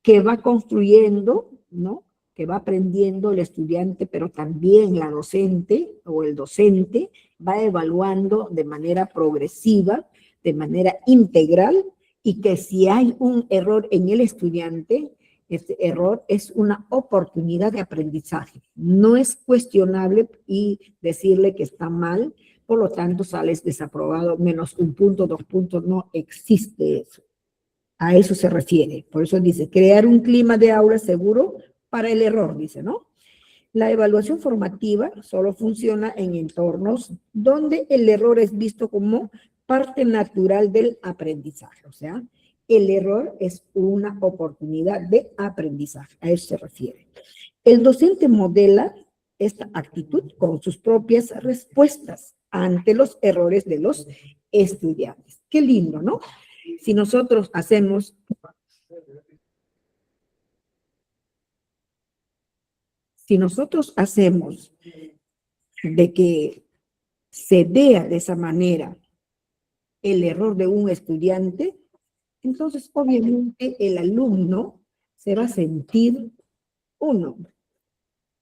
que va construyendo, ¿no?, que va aprendiendo el estudiante, pero también la docente o el docente va evaluando de manera progresiva, de manera integral, y que si hay un error en el estudiante, este error es una oportunidad de aprendizaje. No es cuestionable y decirle que está mal, por lo tanto sales desaprobado, menos un punto, 2 puntos, no existe eso. A eso se refiere. Por eso dice, crear un clima de aula seguro para el error, dice, ¿no? La evaluación formativa solo funciona en entornos donde el error es visto como parte natural del aprendizaje. O sea, el error es una oportunidad de aprendizaje. A eso se refiere. El docente modela esta actitud con sus propias respuestas ante los errores de los estudiantes. Qué lindo, ¿no? Si nosotros hacemos de que se vea de esa manera el error de un estudiante, entonces obviamente el alumno se va a sentir, uno,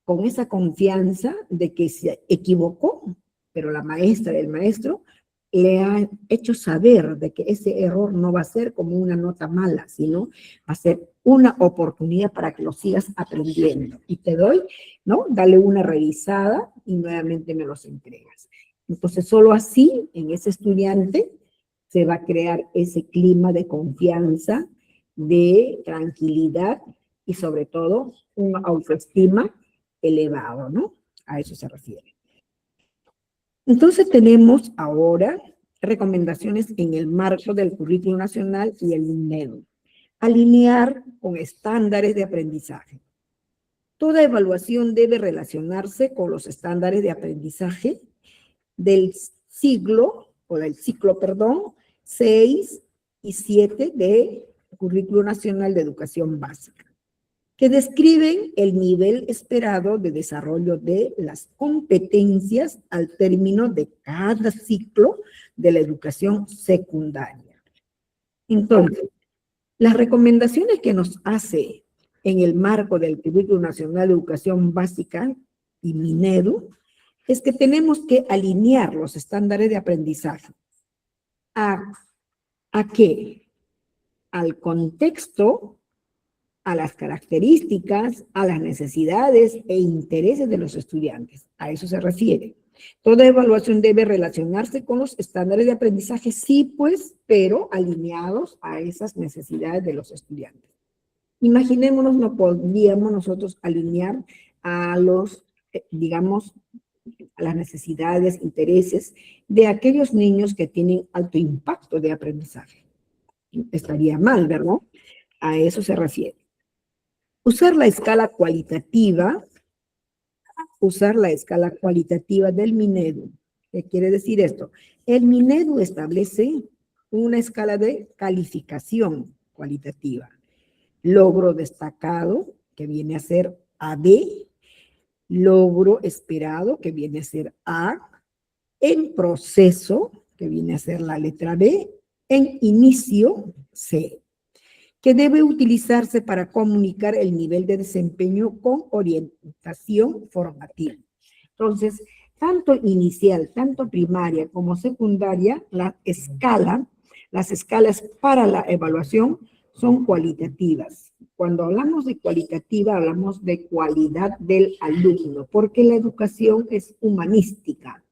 con esa confianza de que se equivocó, pero la maestra del maestro le ha hecho saber de que ese error no va a ser como una nota mala, sino va a ser una oportunidad para que lo sigas aprendiendo. Y te doy, ¿no? Dale una revisada y nuevamente me los entregas. Entonces, solo así, en ese estudiante, se va a crear ese clima de confianza de tranquilidad y sobre todo una autoestima elevado, ¿no? A eso se refiere. Entonces tenemos ahora recomendaciones en el marco del currículo nacional y el INEDU. Alinear con estándares de aprendizaje. Toda evaluación debe relacionarse con los estándares de aprendizaje del ciclo, perdón, 6 y 7 del Currículo Nacional de Educación Básica, que describen el nivel esperado de desarrollo de las competencias al término de cada ciclo de la educación secundaria. Entonces, las recomendaciones que nos hace en el marco del Currículo Nacional de Educación Básica y Minedu es que tenemos que alinear los estándares de aprendizaje. ¿A qué? Al contexto, a las características, a las necesidades e intereses de los estudiantes. A eso se refiere. Toda evaluación debe relacionarse con los estándares de aprendizaje, sí, pues, pero alineados a esas necesidades de los estudiantes. Imaginémonos, no podríamos nosotros alinear a los, digamos, a las necesidades, intereses de aquellos niños que tienen alto impacto de aprendizaje. Estaría mal, ¿verdad? A eso se refiere. Usar la escala cualitativa del Minedu. ¿Qué quiere decir esto? El Minedu establece una escala de calificación cualitativa. Logro destacado, que viene a ser AB, logro esperado, que viene a ser A, en proceso, que viene a ser la letra B, en inicio, C, que debe utilizarse para comunicar el nivel de desempeño con orientación formativa. Entonces, tanto inicial, tanto primaria como secundaria, las escalas para la evaluación son cualitativas. Cuando hablamos de cualitativa, hablamos de cualidad del alumno, porque la educación es humanística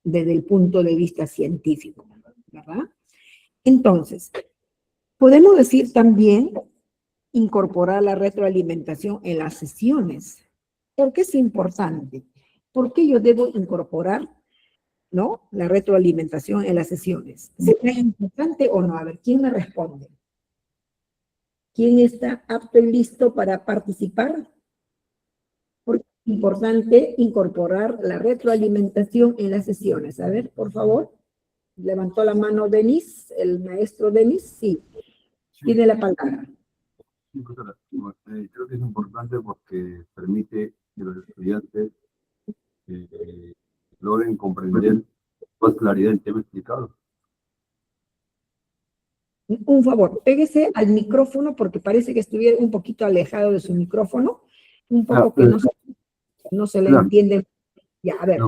desde el punto de vista científico, ¿verdad? Entonces, podemos decir también incorporar la retroalimentación en las sesiones. ¿Por qué es importante? ¿Por qué yo debo incorporar, ¿no?, la retroalimentación en las sesiones? ¿Será importante o no? A ver, ¿quién me responde? ¿Quién está apto y listo para participar? Porque es importante incorporar la retroalimentación en las sesiones. A ver, por favor. Levantó la mano Denis, el maestro Denis. Sí, tiene la palabra. Creo que es importante porque permite que los estudiantes logren comprender con claridad el tema explicado. Un favor, pégese al micrófono porque parece que estuviera un poquito alejado de su micrófono, un poco que no se le entiende. Ya, a ver.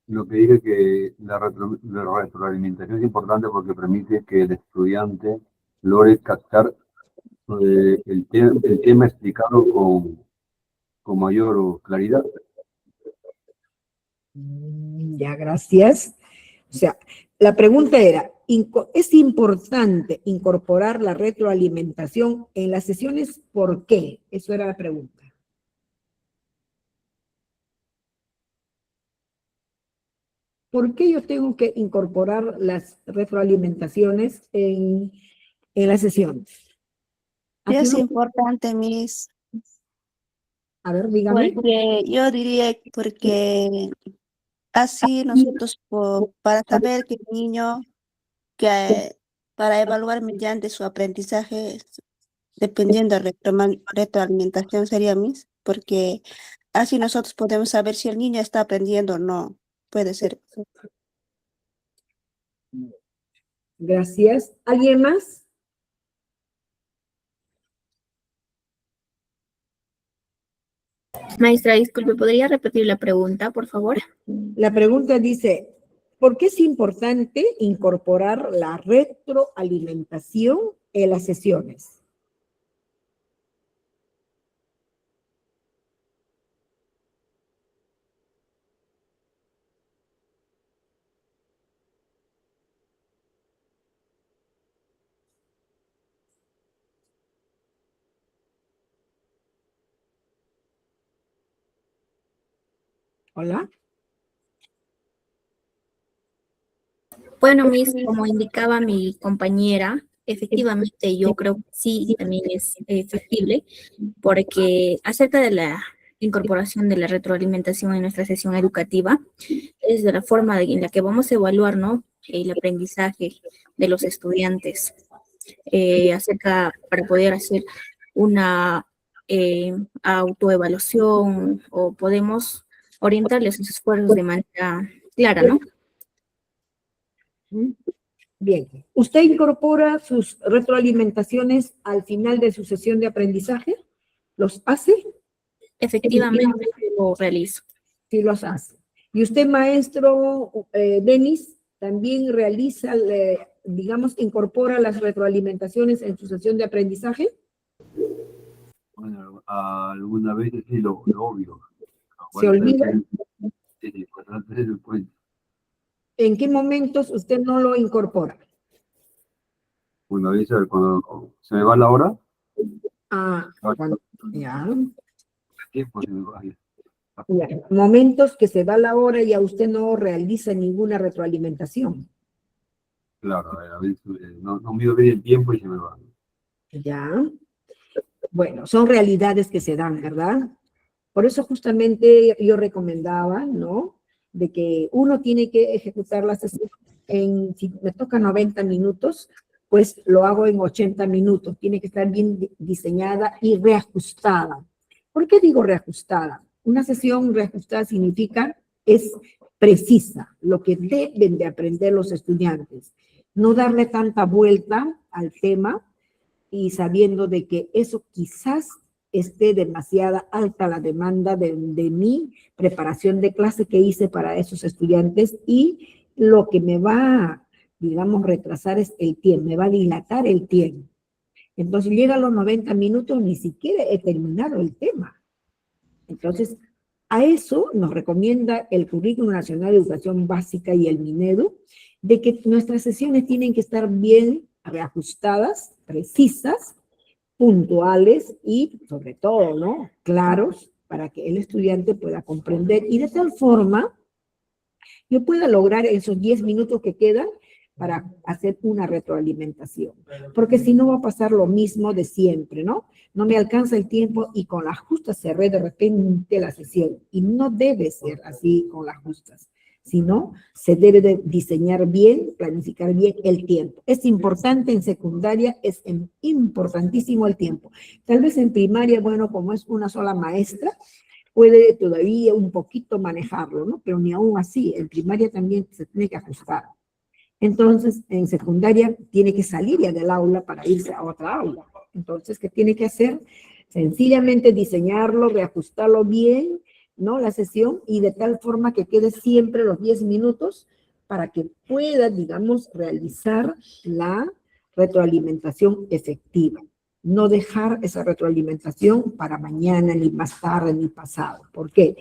Lo que dije que la retroalimentación es importante porque permite que el estudiante logre captar el tema explicado con mayor claridad. Ya, gracias. O sea, la pregunta era, ¿es importante incorporar la retroalimentación en las sesiones? ¿Por qué? Eso era la pregunta. ¿Por qué yo tengo que incorporar las retroalimentaciones en las sesiones? Sí, es importante, Miss, A ver, dígame. porque yo diría porque así nosotros para saber que el niño, que para evaluar mediante su aprendizaje, dependiendo de retroalimentación sería Miss, porque así nosotros podemos saber si el niño está aprendiendo o no. Puede ser. Gracias. ¿Alguien más? Maestra, disculpe, ¿podría repetir la pregunta, por favor? La pregunta dice, ¿por qué es importante incorporar la retroalimentación en las sesiones? Hola. Bueno, como indicaba mi compañera, efectivamente yo creo que sí, también es factible, porque acerca de la incorporación de la retroalimentación en nuestra sesión educativa, es de la forma en la que vamos a evaluar, ¿no?, el aprendizaje de los estudiantes, para poder hacer una autoevaluación, o podemos orientarles sus esfuerzos de manera clara, ¿no? Bien. ¿Usted incorpora sus retroalimentaciones al final de su sesión de aprendizaje? ¿Los hace? Efectivamente lo realizo. Sí, los hace. ¿Y usted, maestro Denis, también realiza, digamos, incorpora las retroalimentaciones en su sesión de aprendizaje? Bueno, algunas veces sí, lo obvio. ¿Se olvida? Sí, pues antes del puente. ¿En qué momentos usted no lo incorpora? Una vez cuando se me va la hora, Ah, cuando, ya, el tiempo se me va. ya. Momentos que se va la hora y a usted no realiza ninguna retroalimentación. Claro, a veces no mido bien el tiempo y se me va. Ya. Bueno, son realidades que se dan, ¿verdad? Por eso justamente yo recomendaba, ¿no?, de que uno tiene que ejecutar la sesión si me toca 90 minutos, pues lo hago en 80 minutos. Tiene que estar bien diseñada y reajustada. ¿Por qué digo reajustada? Una sesión reajustada significa es precisa, lo que deben de aprender los estudiantes. No darle tanta vuelta al tema y sabiendo de que eso quizás esté demasiada alta la demanda de mi preparación de clase que hice para esos estudiantes, y lo que me va, digamos, retrasar es el tiempo, me va a dilatar el tiempo. Entonces llega a los 90 minutos, ni siquiera he terminado el tema. Entonces, a eso nos recomienda el Currículum Nacional de Educación Básica y el Minedu, de que nuestras sesiones tienen que estar bien reajustadas, precisas, puntuales y, sobre todo, ¿no?, claros, para que el estudiante pueda comprender y de tal forma yo pueda lograr esos 10 minutos que quedan para hacer una retroalimentación. Porque si no va a pasar lo mismo de siempre, ¿no? No me alcanza el tiempo y con las justas cerré de repente la sesión. Y no debe ser así con las justas, sino se debe de diseñar bien, planificar bien el tiempo. Es importante en secundaria, es importantísimo el tiempo. Tal vez en primaria, bueno, como es una sola maestra, puede todavía un poquito manejarlo, ¿no? Pero ni aún así, en primaria también se tiene que ajustar. Entonces, en secundaria tiene que salir ya del aula para irse a otra aula. Entonces, ¿qué tiene que hacer? Sencillamente diseñarlo, reajustarlo bien, ¿no?, la sesión, y de tal forma que quede siempre los 10 minutos para que pueda, digamos, realizar la retroalimentación efectiva. No dejar esa retroalimentación para mañana, ni más tarde, ni pasado. ¿Por qué?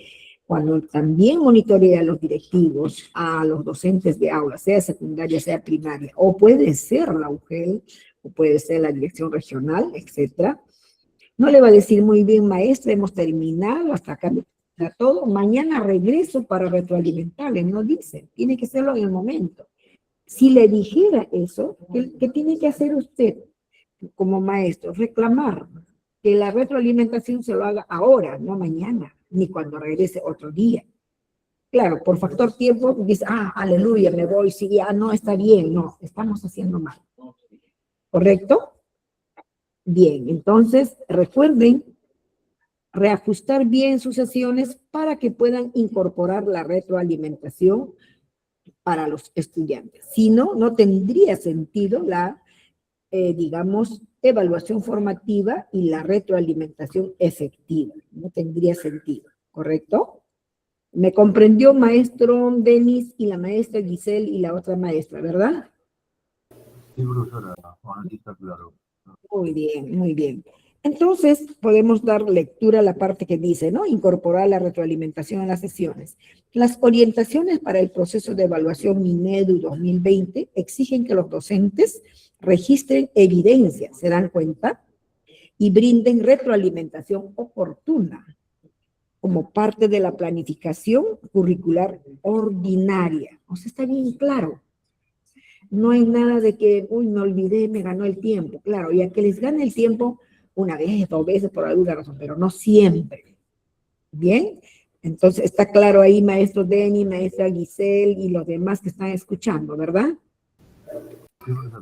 Cuando también monitorea a los directivos, a los docentes de aula, sea secundaria, sea primaria, o puede ser la UGEL, o puede ser la dirección regional, etcétera, no le va a decir, muy bien, maestra, hemos terminado, hasta acá está todo, mañana regreso para retroalimentarle. No dice, tiene que hacerlo en el momento. Si le dijera eso, ¿qué tiene que hacer usted como maestro? Reclamar que la retroalimentación se lo haga ahora, no mañana, ni cuando regrese otro día. Claro, por factor tiempo, dice, aleluya, me voy, sí, ya no está bien, no, estamos haciendo mal. ¿Correcto? Bien, entonces recuerden reajustar bien sus sesiones para que puedan incorporar la retroalimentación para los estudiantes. Si no, no tendría sentido la, digamos, evaluación formativa y la retroalimentación efectiva. No tendría sentido, ¿correcto? Me comprendió, maestro Denis, y la maestra Giselle y la otra maestra, ¿verdad? Sí, profesora, ahora sí está claro. Muy bien, muy bien. Entonces, podemos dar lectura a la parte que dice, ¿no?, incorporar la retroalimentación en las sesiones. Las orientaciones para el proceso de evaluación Minedu 2020 exigen que los docentes registren evidencia, ¿se dan cuenta?, y brinden retroalimentación oportuna. como parte de la planificación curricular ordinaria. O sea, está bien claro. No hay nada de que, uy, me olvidé, me ganó el tiempo. Claro, y a que les gane el tiempo una vez, dos veces, por alguna razón, pero no siempre. ¿Bien? Entonces, está claro ahí, maestro Denny, maestra Giselle y los demás que están escuchando, ¿verdad?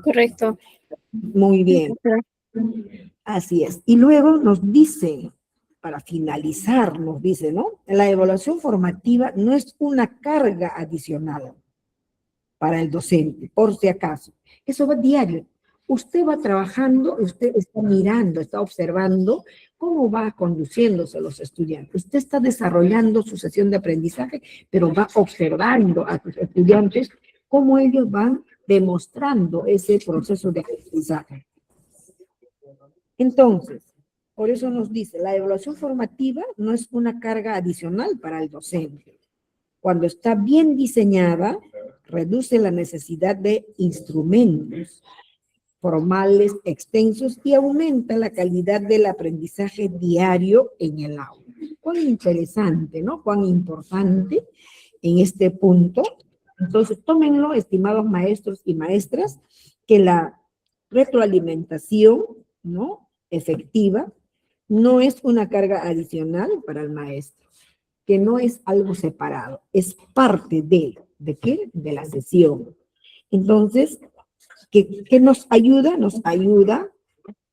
Correcto. Muy bien. Así es. Y luego nos dice, para finalizar, nos dice, ¿no? La evaluación formativa no es una carga adicional para el docente, por si acaso. Eso va diario. Usted va trabajando, usted está mirando, está observando cómo va conduciéndose los estudiantes. Usted está desarrollando su sesión de aprendizaje, pero va observando a sus estudiantes cómo ellos van demostrando ese proceso de aprendizaje. Entonces, por eso nos dice, la evaluación formativa no es una carga adicional para el docente. Cuando está bien diseñada, reduce la necesidad de instrumentos formales extensos y aumenta la calidad del aprendizaje diario en el aula. Cuán interesante, ¿no? Cuán importante en este punto. Entonces, tómenlo, estimados maestros y maestras, que la retroalimentación, ¿no? Efectiva no es una carga adicional para el maestro, que no es algo separado, es parte ¿de qué? De la sesión. Entonces, ¿qué nos ayuda? Nos ayuda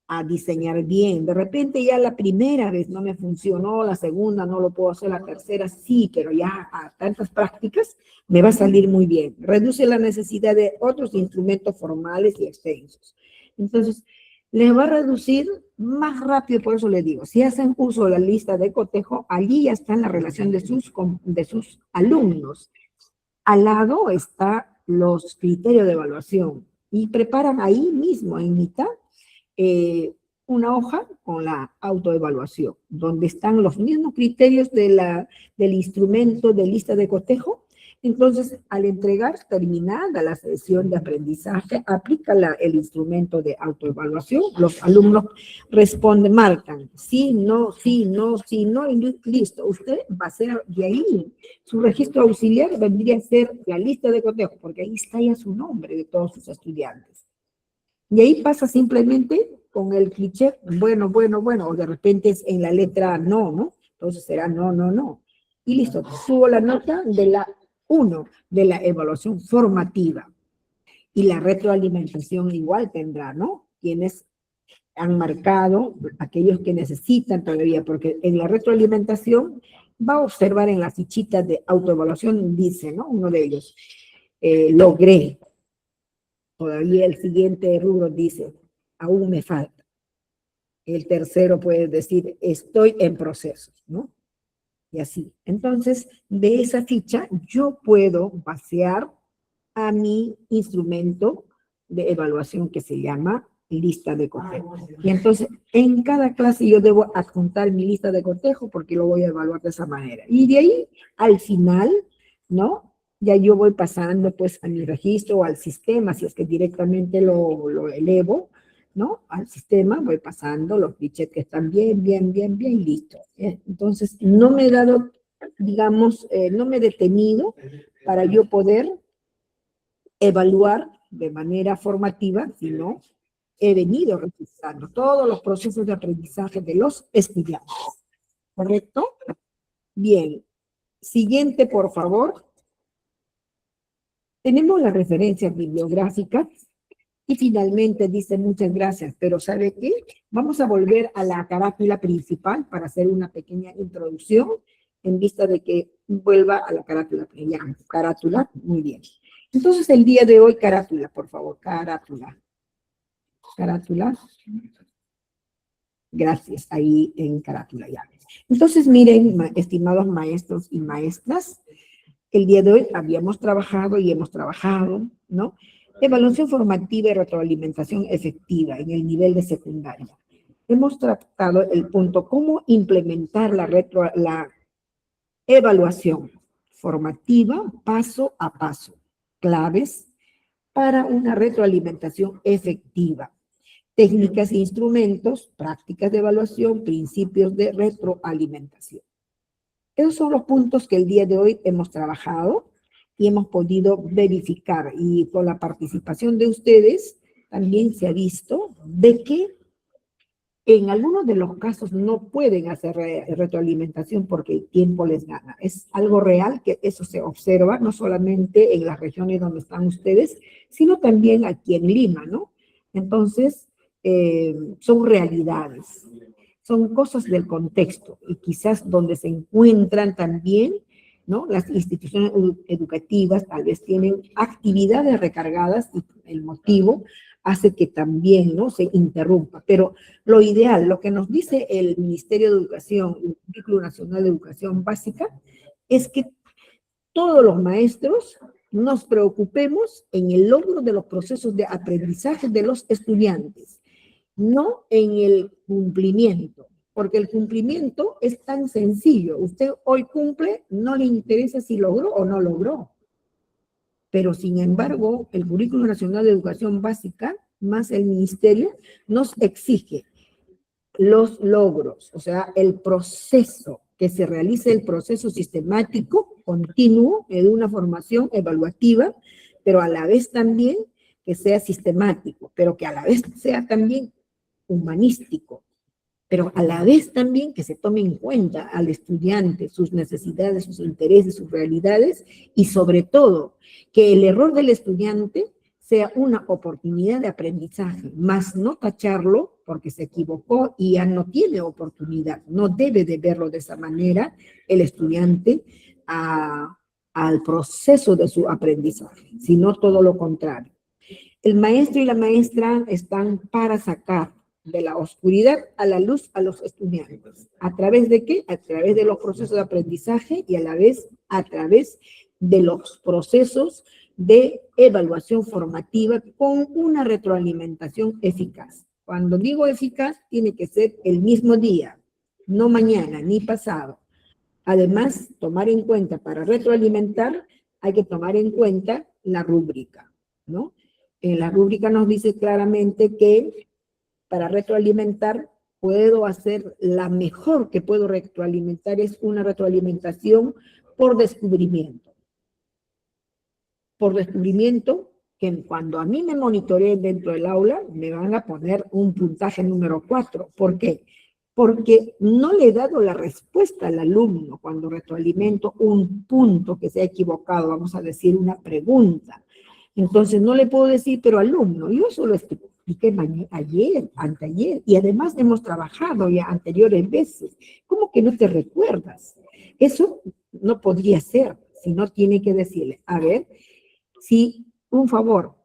a diseñar bien. De repente ya la primera vez no me funcionó, la segunda no lo puedo hacer, la tercera sí, pero ya a tantas prácticas me va a salir muy bien. Reduce la necesidad de otros instrumentos formales y extensos. Entonces, les va a reducir más rápido, por eso les digo, si hacen uso de la lista de cotejo, allí ya está la relación de sus alumnos. Al lado está los criterios de evaluación y preparan ahí mismo, en mitad, una hoja con la autoevaluación, donde están los mismos criterios del instrumento de lista de cotejo. Entonces, al entregar terminada la sesión de aprendizaje, aplica el instrumento de autoevaluación. Los alumnos responden, marcan sí, no, sí, no, sí, no, y listo. Usted va a hacer de ahí. Su registro auxiliar vendría a ser la lista de cotejo, porque ahí está ya su nombre de todos sus estudiantes. Y ahí pasa simplemente con el cliché, bueno, bueno, bueno, o de repente es en la letra no, ¿no? Entonces será no, no, no. Y listo, subo la nota de la 1, de la evaluación formativa. Y la retroalimentación igual tendrá, ¿no? Quienes han marcado, aquellos que necesitan todavía, porque en la retroalimentación va a observar en la fichita de autoevaluación, dice, ¿no? Uno de ellos, logré. Todavía el siguiente rubro dice, aún me falta. El tercero puede decir, estoy en proceso, ¿no? Y así. Entonces, de esa ficha, yo puedo vaciar a mi instrumento de evaluación que se llama lista de cotejo. Y entonces, en cada clase yo debo adjuntar mi lista de cotejo porque lo voy a evaluar de esa manera. Y de ahí, al final, ¿no? Ya yo voy pasando pues a mi registro o al sistema, si es que directamente lo elevo, ¿no? Al sistema voy pasando los fichetes que están bien, bien, bien, bien listos. Entonces, no me he dado, digamos, no me he detenido para yo poder evaluar de manera formativa, sino he venido registrando todos los procesos de aprendizaje de los estudiantes. ¿Correcto? Bien. Siguiente, por favor. Tenemos las referencias bibliográficas y finalmente dice muchas gracias, pero ¿sabe qué? Vamos a volver a la carátula principal para hacer una pequeña introducción en vista de que vuelva a la carátula. Ya, carátula, muy bien. Entonces el día de hoy, carátula, por favor, carátula. Carátula. Gracias, ahí en carátula ya. Entonces miren, estimados maestros y maestras, el día de hoy habíamos trabajado y hemos trabajado, ¿no? Evaluación formativa y retroalimentación efectiva en el nivel de secundaria. Hemos tratado el punto cómo implementar la evaluación formativa paso a paso. Claves para una retroalimentación efectiva. Técnicas e instrumentos, prácticas de evaluación, principios de retroalimentación. Esos son los puntos que el día de hoy hemos trabajado y hemos podido verificar. Y con la participación de ustedes también se ha visto de que en algunos de los casos no pueden hacer retroalimentación porque el tiempo les gana. Es algo real que eso se observa no solamente en las regiones donde están ustedes, sino también aquí en Lima, ¿no? Entonces, son realidades, son cosas del contexto y quizás donde se encuentran también, ¿no? Las instituciones educativas tal vez tienen actividades recargadas y el motivo hace que también, ¿no?, se interrumpa. Pero lo ideal, lo que nos dice el Ministerio de Educación, el Currículo Nacional de Educación Básica, es que todos los maestros nos preocupemos en el logro de los procesos de aprendizaje de los estudiantes, no en el cumplimiento, porque el cumplimiento es tan sencillo. Usted hoy cumple, no le interesa si logró o no logró. Pero, sin embargo, el Currículo Nacional de Educación Básica, más el Ministerio, nos exige los logros, o sea, el proceso, que se realice el proceso sistemático, continuo, de una formación evaluativa, pero a la vez también que sea sistemático, pero que a la vez sea también humanístico, pero a la vez también que se tome en cuenta al estudiante, sus necesidades, sus intereses, sus realidades, y sobre todo, que el error del estudiante sea una oportunidad de aprendizaje, más no tacharlo porque se equivocó y ya no tiene oportunidad. No debe de verlo de esa manera el estudiante al proceso de su aprendizaje, sino todo lo contrario. El maestro y la maestra están para sacar de la oscuridad a la luz a los estudiantes. ¿A través de qué? A través de los procesos de aprendizaje y a la vez a través de los procesos de evaluación formativa con una retroalimentación eficaz. Cuando digo eficaz, tiene que ser el mismo día, no mañana ni pasado. Además, tomar en cuenta, para retroalimentar, hay que tomar en cuenta la rúbrica, ¿no? En la rúbrica nos dice claramente que para retroalimentar puedo hacer la mejor que puedo retroalimentar es una retroalimentación por descubrimiento. Por descubrimiento, que cuando a mí me monitoreen dentro del aula, me van a poner un puntaje número 4. ¿Por qué? Porque no le he dado la respuesta al alumno cuando retroalimento un punto que se ha equivocado, vamos a decir una pregunta. Entonces no le puedo decir, pero alumno, yo solo expliqué ayer, anteayer, y además hemos trabajado ya anteriores veces. ¿Cómo que no te recuerdas? Eso no podría ser, sino tiene que decirle, a ver, si un favor,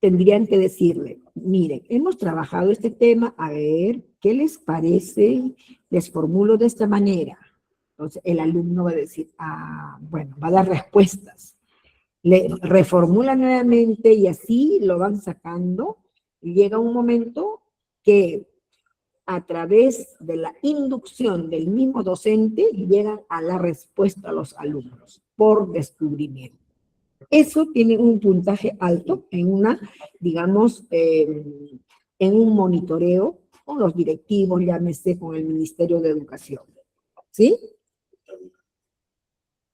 tendrían que decirle, miren, hemos trabajado este tema, a ver, ¿qué les parece? Les formulo de esta manera. Entonces el alumno va a decir, bueno, va a dar respuestas. Le reformula nuevamente y así lo van sacando. Y llega un momento que a través de la inducción del mismo docente llegan a la respuesta a los alumnos por descubrimiento. Eso tiene un puntaje alto en una, digamos, en un monitoreo con los directivos, llámese con el Ministerio de Educación. ¿Sí?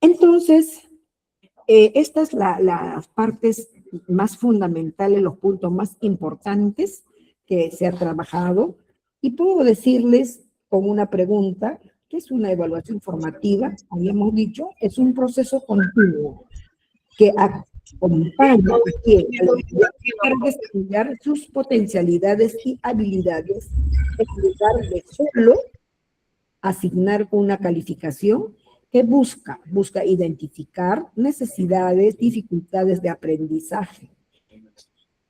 Entonces, estas son las partes más fundamentales, los puntos más importantes que se ha trabajado. Y puedo decirles con una pregunta, ¿qué es una evaluación formativa? Habíamos dicho, es un proceso continuo que acompaña a quien para desarrollar sus potencialidades y habilidades en lugar de solo asignar una calificación que busca identificar necesidades, dificultades de aprendizaje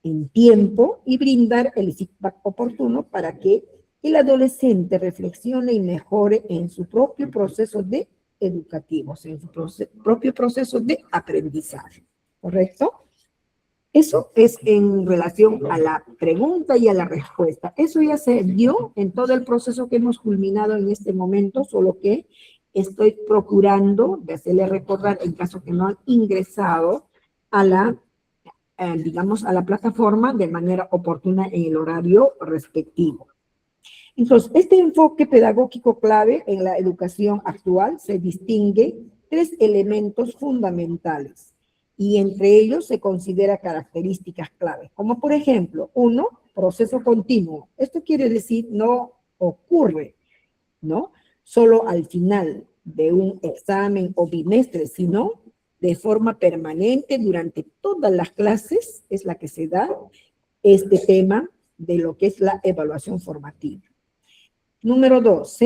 en tiempo y brindar el feedback oportuno para que el adolescente reflexione y mejore en su propio proceso de educativos, en su propio proceso de aprendizaje, ¿correcto? Eso es en relación a la pregunta y a la respuesta. Eso ya se dio en todo el proceso que hemos culminado en este momento, solo que estoy procurando de hacerle recordar, en caso que no han ingresado a la, digamos, a la plataforma de manera oportuna en el horario respectivo. Entonces, este enfoque pedagógico clave en la educación actual se distingue tres elementos fundamentales y entre ellos se considera características claves, como por ejemplo, uno, proceso continuo. Esto quiere decir no ocurre, ¿no? Solo al final de un examen o bimestre, sino de forma permanente durante todas las clases es la que se da este tema de lo que es la evaluación formativa. Número 2,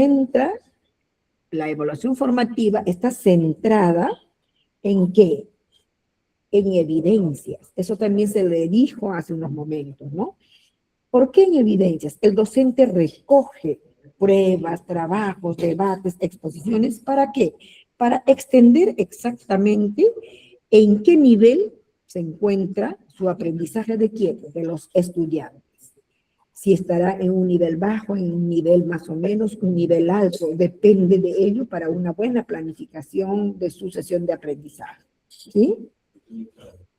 la evaluación formativa está centrada ¿en qué? En evidencias. Eso también se le dijo hace unos momentos, ¿no? ¿Por qué en evidencias? El docente recoge pruebas, trabajos, debates, exposiciones. ¿Para qué? Para extender exactamente en qué nivel se encuentra su aprendizaje de quién, de los estudiantes. Si estará en un nivel bajo, en un nivel más o menos, un nivel alto, depende de ello para una buena planificación de su sesión de aprendizaje. ¿Sí?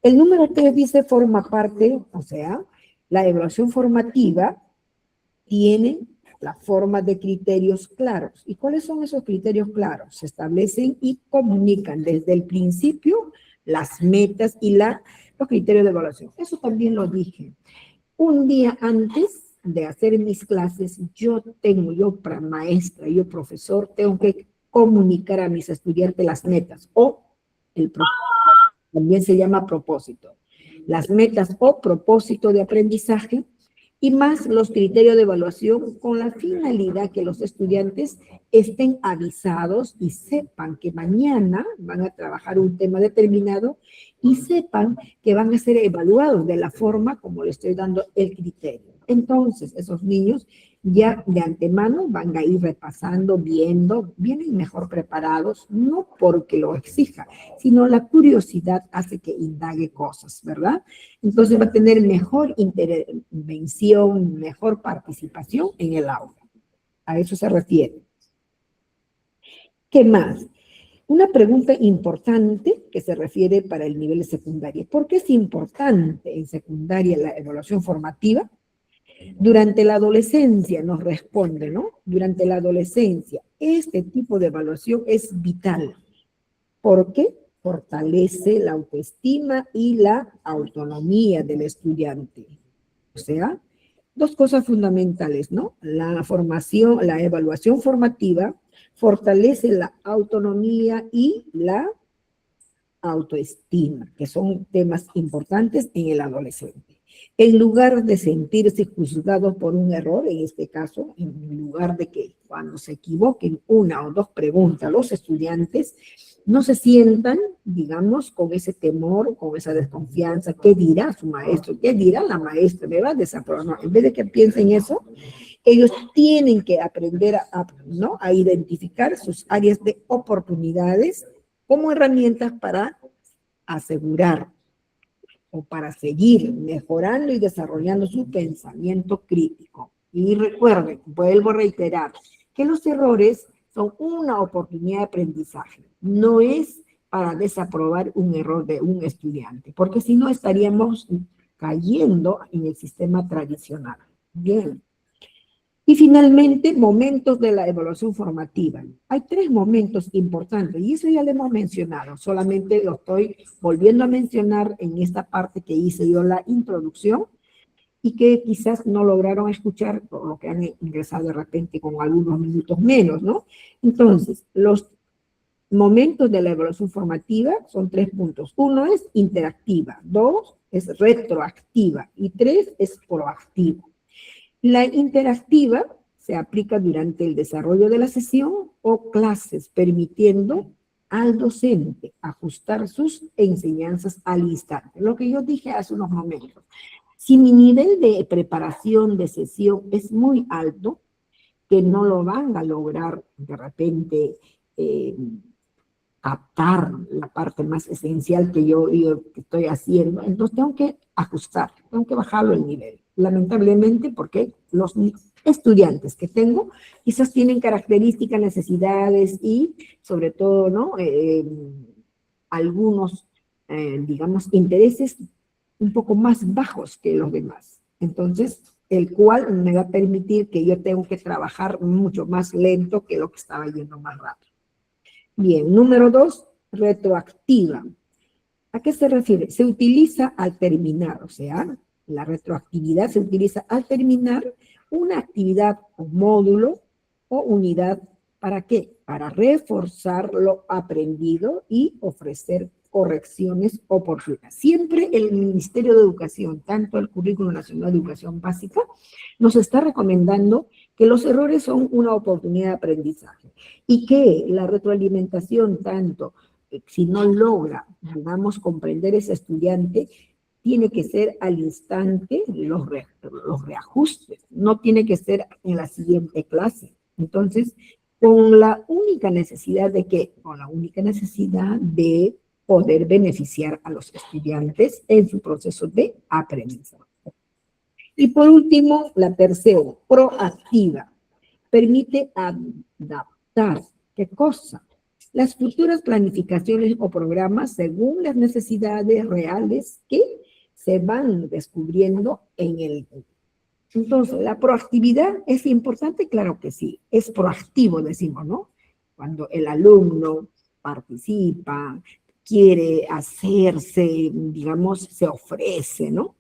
El número 3 dice forma parte, o sea, la evaluación formativa tiene la forma de criterios claros. ¿Y cuáles son esos criterios claros? Se establecen y comunican desde el principio las metas y los criterios de evaluación. Eso también lo dije. Un día antes de hacer mis clases, yo maestra, yo profesor, tengo que comunicar a mis estudiantes las metas o el propósito. También se llama propósito. Las metas o propósito de aprendizaje y más los criterios de evaluación con la finalidad que los estudiantes estén avisados y sepan que mañana van a trabajar un tema determinado y sepan que van a ser evaluados de la forma como le estoy dando el criterio. Entonces, esos niños ya de antemano van a ir repasando, viendo, vienen mejor preparados, no porque lo exija, sino la curiosidad hace que indague cosas, ¿verdad? Entonces va a tener mejor intervención, mejor participación en el aula. A eso se refiere. ¿Qué más? Una pregunta importante que se refiere para el nivel de secundaria. ¿Por qué es importante en secundaria la evaluación formativa? Durante la adolescencia nos responde, ¿no? Durante la adolescencia, este tipo de evaluación es vital. ¿Por qué? Fortalece la autoestima y la autonomía del estudiante. O sea, dos cosas fundamentales, ¿no? La evaluación formativa fortalece la autonomía y la autoestima, que son temas importantes en el adolescente. En lugar de sentirse juzgados por un error, en este caso, en lugar de que cuando se equivoquen una o dos preguntas los estudiantes, no se sientan, digamos, con ese temor, con esa desconfianza, ¿qué dirá su maestro? ¿Qué dirá la maestra? ¿Me va a desaprobar? No, en vez de que piensen eso, ellos tienen que aprender a identificar sus áreas de oportunidades como herramientas para asegurar o para seguir mejorando y desarrollando su pensamiento crítico. Y recuerden, vuelvo a reiterar, que los errores son una oportunidad de aprendizaje, no es para desaprobar un error de un estudiante, porque si no estaríamos cayendo en el sistema tradicional. Bien. Y finalmente, momentos de la evaluación formativa. Hay 3 momentos importantes, y eso ya lo hemos mencionado, solamente lo estoy volviendo a mencionar en esta parte que hice yo la introducción, y que quizás no lograron escuchar, por lo que han ingresado de repente con algunos minutos menos, ¿no? Entonces, los momentos de la evaluación formativa son 3 puntos. 1 es interactiva, 2 es retroactiva, y 3 es proactiva. La interactiva se aplica durante el desarrollo de la sesión o clases, permitiendo al docente ajustar sus enseñanzas al instante. Lo que yo dije hace unos momentos. Si mi nivel de preparación de sesión es muy alto, que no lo van a lograr de repente captar la parte más esencial que yo estoy haciendo, entonces tengo que ajustar, tengo que bajarlo el nivel. Lamentablemente, porque los estudiantes que tengo quizás tienen características, necesidades y sobre todo, ¿no? Algunos, digamos, intereses un poco más bajos que los demás. Entonces, el cual me va a permitir que yo tengo que trabajar mucho más lento que lo que estaba yendo más rápido. Bien, número 2, retroactiva. ¿A qué se refiere? Se utiliza al terminar, o sea, la retroactividad se utiliza al terminar una actividad o módulo o unidad. ¿Para qué? Para reforzar lo aprendido y ofrecer correcciones oportunas. Siempre el Ministerio de Educación, tanto el Currículo Nacional de Educación Básica, nos está recomendando que los errores son una oportunidad de aprendizaje y que la retroalimentación, tanto si no logra, digamos, comprender ese estudiante, tiene que ser al instante los reajustes, no tiene que ser en la siguiente clase. Entonces, con la única necesidad de ¿qué? Con la única necesidad de poder beneficiar a los estudiantes en su proceso de aprendizaje. Y por último, la tercera, proactiva, permite adaptar, ¿qué cosa? Las futuras planificaciones o programas según las necesidades reales que se van descubriendo en el... Entonces, ¿la proactividad es importante? Claro que sí, es proactivo, decimos, ¿no? Cuando el alumno participa, quiere hacerse, digamos, se ofrece, ¿no?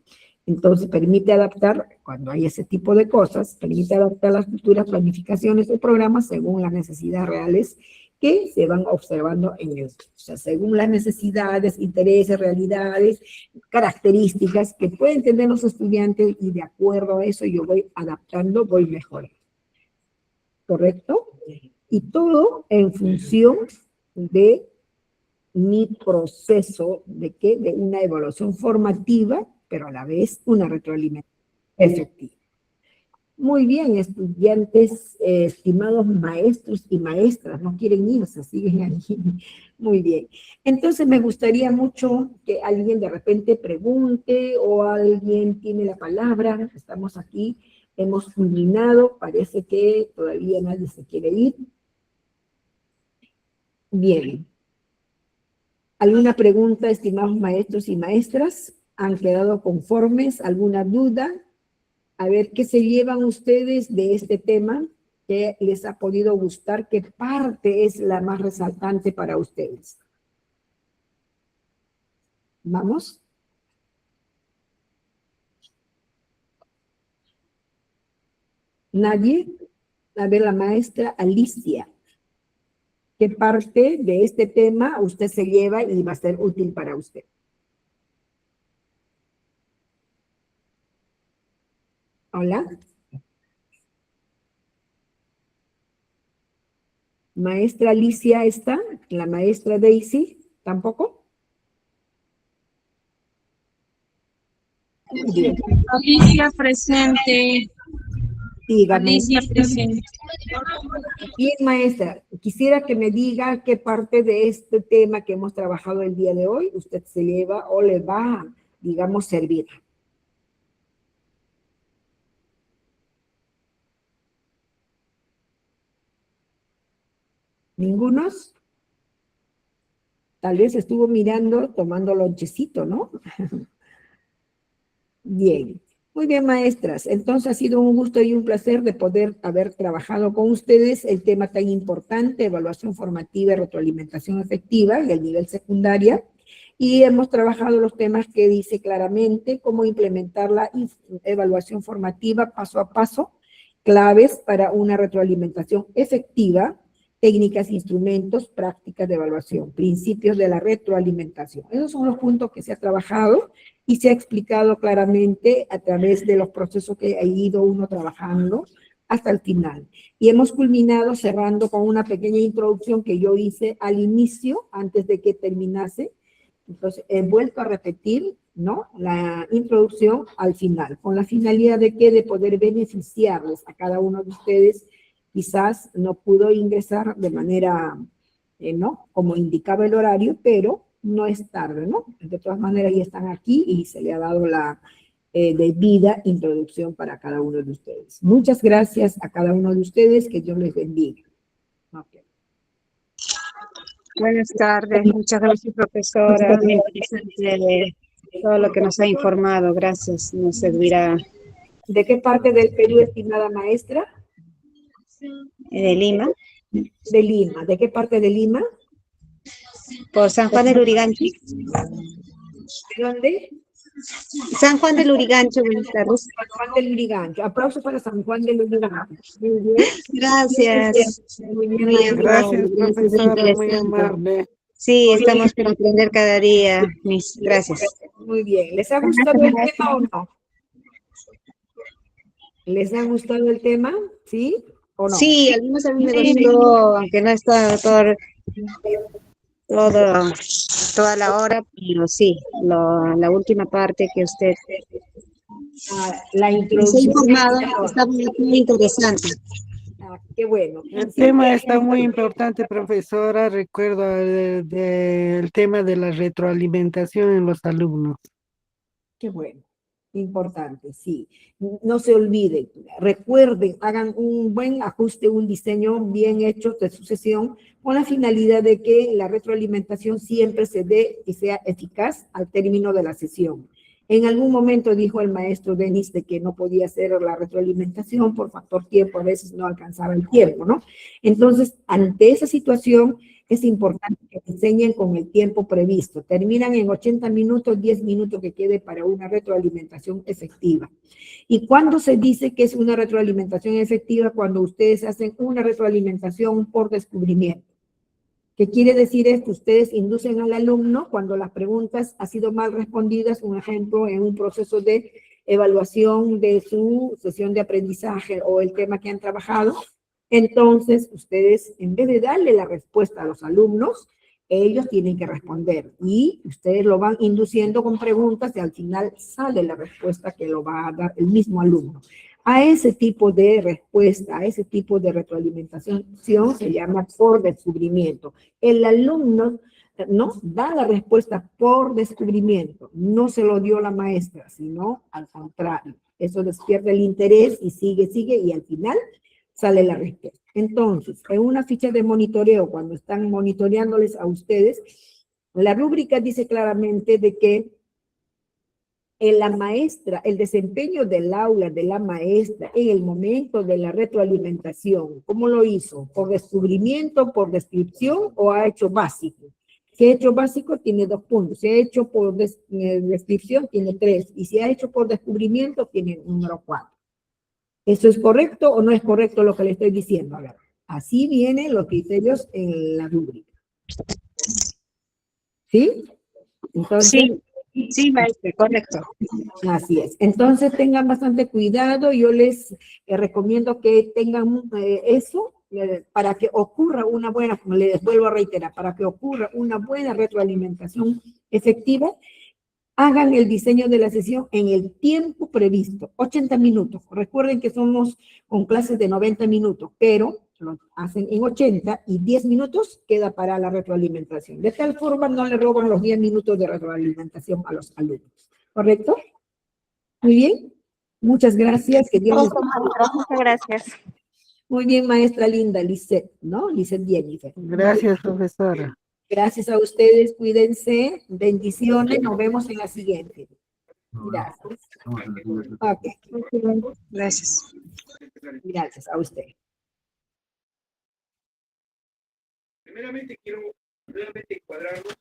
Entonces, permite adaptar, cuando hay ese tipo de cosas, permite adaptar las futuras planificaciones o programas según las necesidades reales que se van observando en el, o sea, según las necesidades, intereses, realidades, características que pueden tener los estudiantes y de acuerdo a eso yo voy adaptando, voy mejorando. ¿Correcto? Y todo en función de mi proceso de ¿qué? De una evaluación formativa, pero a la vez una retroalimentación efectiva. Muy bien, estudiantes, estimados maestros y maestras, no quieren irse, siguen aquí. Muy bien. Entonces me gustaría mucho que alguien de repente pregunte o alguien tiene la palabra. Estamos aquí, hemos culminado, parece que todavía nadie se quiere ir. Bien. ¿Alguna pregunta, estimados maestros y maestras? ¿Han quedado conformes? ¿Alguna duda? A ver, ¿qué se llevan ustedes de este tema? ¿Qué les ha podido gustar? ¿Qué parte es la más resaltante para ustedes? ¿Vamos? ¿Nadie? A ver, la maestra Alicia. ¿Qué parte de este tema usted se lleva y va a ser útil para usted? ¿Hola? ¿Maestra Alicia está? ¿La maestra Daisy? ¿Tampoco? Bien. Alicia presente. Dígame. Alicia presente. Bien, maestra, quisiera que me diga qué parte de este tema que hemos trabajado el día de hoy usted se lleva o le va, digamos, servir. ¿Ningunos? Tal vez estuvo mirando, tomando lonchecito, ¿no? Bien. Muy bien, maestras. Entonces ha sido un gusto y un placer de poder haber trabajado con ustedes el tema tan importante, evaluación formativa y retroalimentación efectiva en el nivel secundaria. Y hemos trabajado los temas que dice claramente cómo implementar la evaluación formativa paso a paso, claves para una retroalimentación efectiva, técnicas, instrumentos, prácticas de evaluación, principios de la retroalimentación. Esos son los puntos que se ha trabajado y se ha explicado claramente a través de los procesos que ha ido uno trabajando hasta el final. Y hemos culminado cerrando con una pequeña introducción que yo hice al inicio, antes de que terminase. Entonces, he vuelto a repetir, ¿no? La introducción al final, con la finalidad de que de poder beneficiarles a cada uno de ustedes. Quizás no pudo ingresar de manera, ¿no? Como indicaba el horario, pero no es tarde, ¿no? De todas maneras, ya están aquí y se le ha dado la debida introducción para cada uno de ustedes. Muchas gracias a cada uno de ustedes, que Dios les bendiga. Okay. Buenas tardes, muchas gracias, profesora. Muy interesante todo lo que nos ha informado. Gracias, nos servirá ¿De qué parte del Perú, estimada maestra? De Lima, De Lima. ¿De qué parte de Lima? por San Juan del Urigancho. ¿De dónde? San Juan del Urigancho, buenas tardes. San Juan del Lurigancho. Aplauso para San Juan del Lurigancho. Muy bien. Gracias. Muy bien, Muy maestra. amable, Gracias, profesora, muy amable. Sí, estamos para aprender cada día, mis. Gracias. Muy bien. ¿Les ha gustado el tema o no? ¿Les ha gustado el tema? ¿Sí o no? Sí, al menos a mí me gustó, aunque no está toda la hora, pero sí, la última parte que usted La nos ha introducción. informado está muy interesante. Qué bueno. El tema está muy importante, profesora. Recuerdo del tema de la retroalimentación en los alumnos. Qué bueno. Importante, sí. No se olviden, recuerden, hagan un buen ajuste, un diseño bien hecho de sucesión con la finalidad de que la retroalimentación siempre se dé y sea eficaz al término de la sesión. En algún momento dijo el maestro Denis de que no podía hacer la retroalimentación por factor tiempo, a veces no alcanzaba el tiempo, ¿no? Entonces, ante esa situación, es importante que enseñen con el tiempo previsto. Terminan en 80 minutos, 10 minutos que quede para una retroalimentación efectiva. ¿Y cuándo se dice que es una retroalimentación efectiva? Cuando ustedes hacen una retroalimentación por descubrimiento. ¿Qué quiere decir esto? Ustedes inducen al alumno cuando las preguntas han sido mal respondidas, un ejemplo, en un proceso de evaluación de su sesión de aprendizaje o el tema que han trabajado. Entonces, ustedes, en vez de darle la respuesta a los alumnos, ellos tienen que responder y ustedes lo van induciendo con preguntas y al final sale la respuesta que lo va a dar el mismo alumno. A ese tipo de respuesta, a ese tipo de retroalimentación se llama por descubrimiento. El alumno no da la respuesta por descubrimiento, no se lo dio la maestra, sino al contrario. Eso les pierde el interés y sigue y al final sale la respuesta. Entonces, en una ficha de monitoreo, cuando están monitoreándoles a ustedes, la rúbrica dice claramente de que la maestra, el desempeño del aula de la maestra en el momento de la retroalimentación, ¿cómo lo hizo? ¿Por descubrimiento, por descripción o ha hecho básico? Si ha hecho básico, tiene 2 puntos. Si ha hecho por descripción, tiene 3. Y si ha hecho por descubrimiento, tiene número 4. ¿Eso es correcto o no es correcto lo que le estoy diciendo? A ver, así vienen los criterios en la rúbrica. ¿Sí? Entonces, Sí, maestra, correcto. así es. Entonces tengan bastante cuidado. Yo les recomiendo que tengan eso para que ocurra una buena, como les vuelvo a reiterar, para que ocurra una buena retroalimentación efectiva. Hagan el diseño de la sesión en el tiempo previsto, 80 minutos. Recuerden que somos con clases de 90 minutos, pero lo hacen en 80 y 10 minutos queda para la retroalimentación. De tal forma no le roban los 10 minutos de retroalimentación a los alumnos. ¿Correcto? Muy bien. Muchas gracias. Que Dios les bendiga. Muchas gracias. Muy bien, maestra linda, Lisette, ¿no? Lisette Jennifer. Gracias, profesora. Gracias a ustedes, cuídense, bendiciones, nos vemos en la siguiente. Gracias. Ok, Gracias. gracias a usted. Primeramente quiero nuevamente encuadrarnos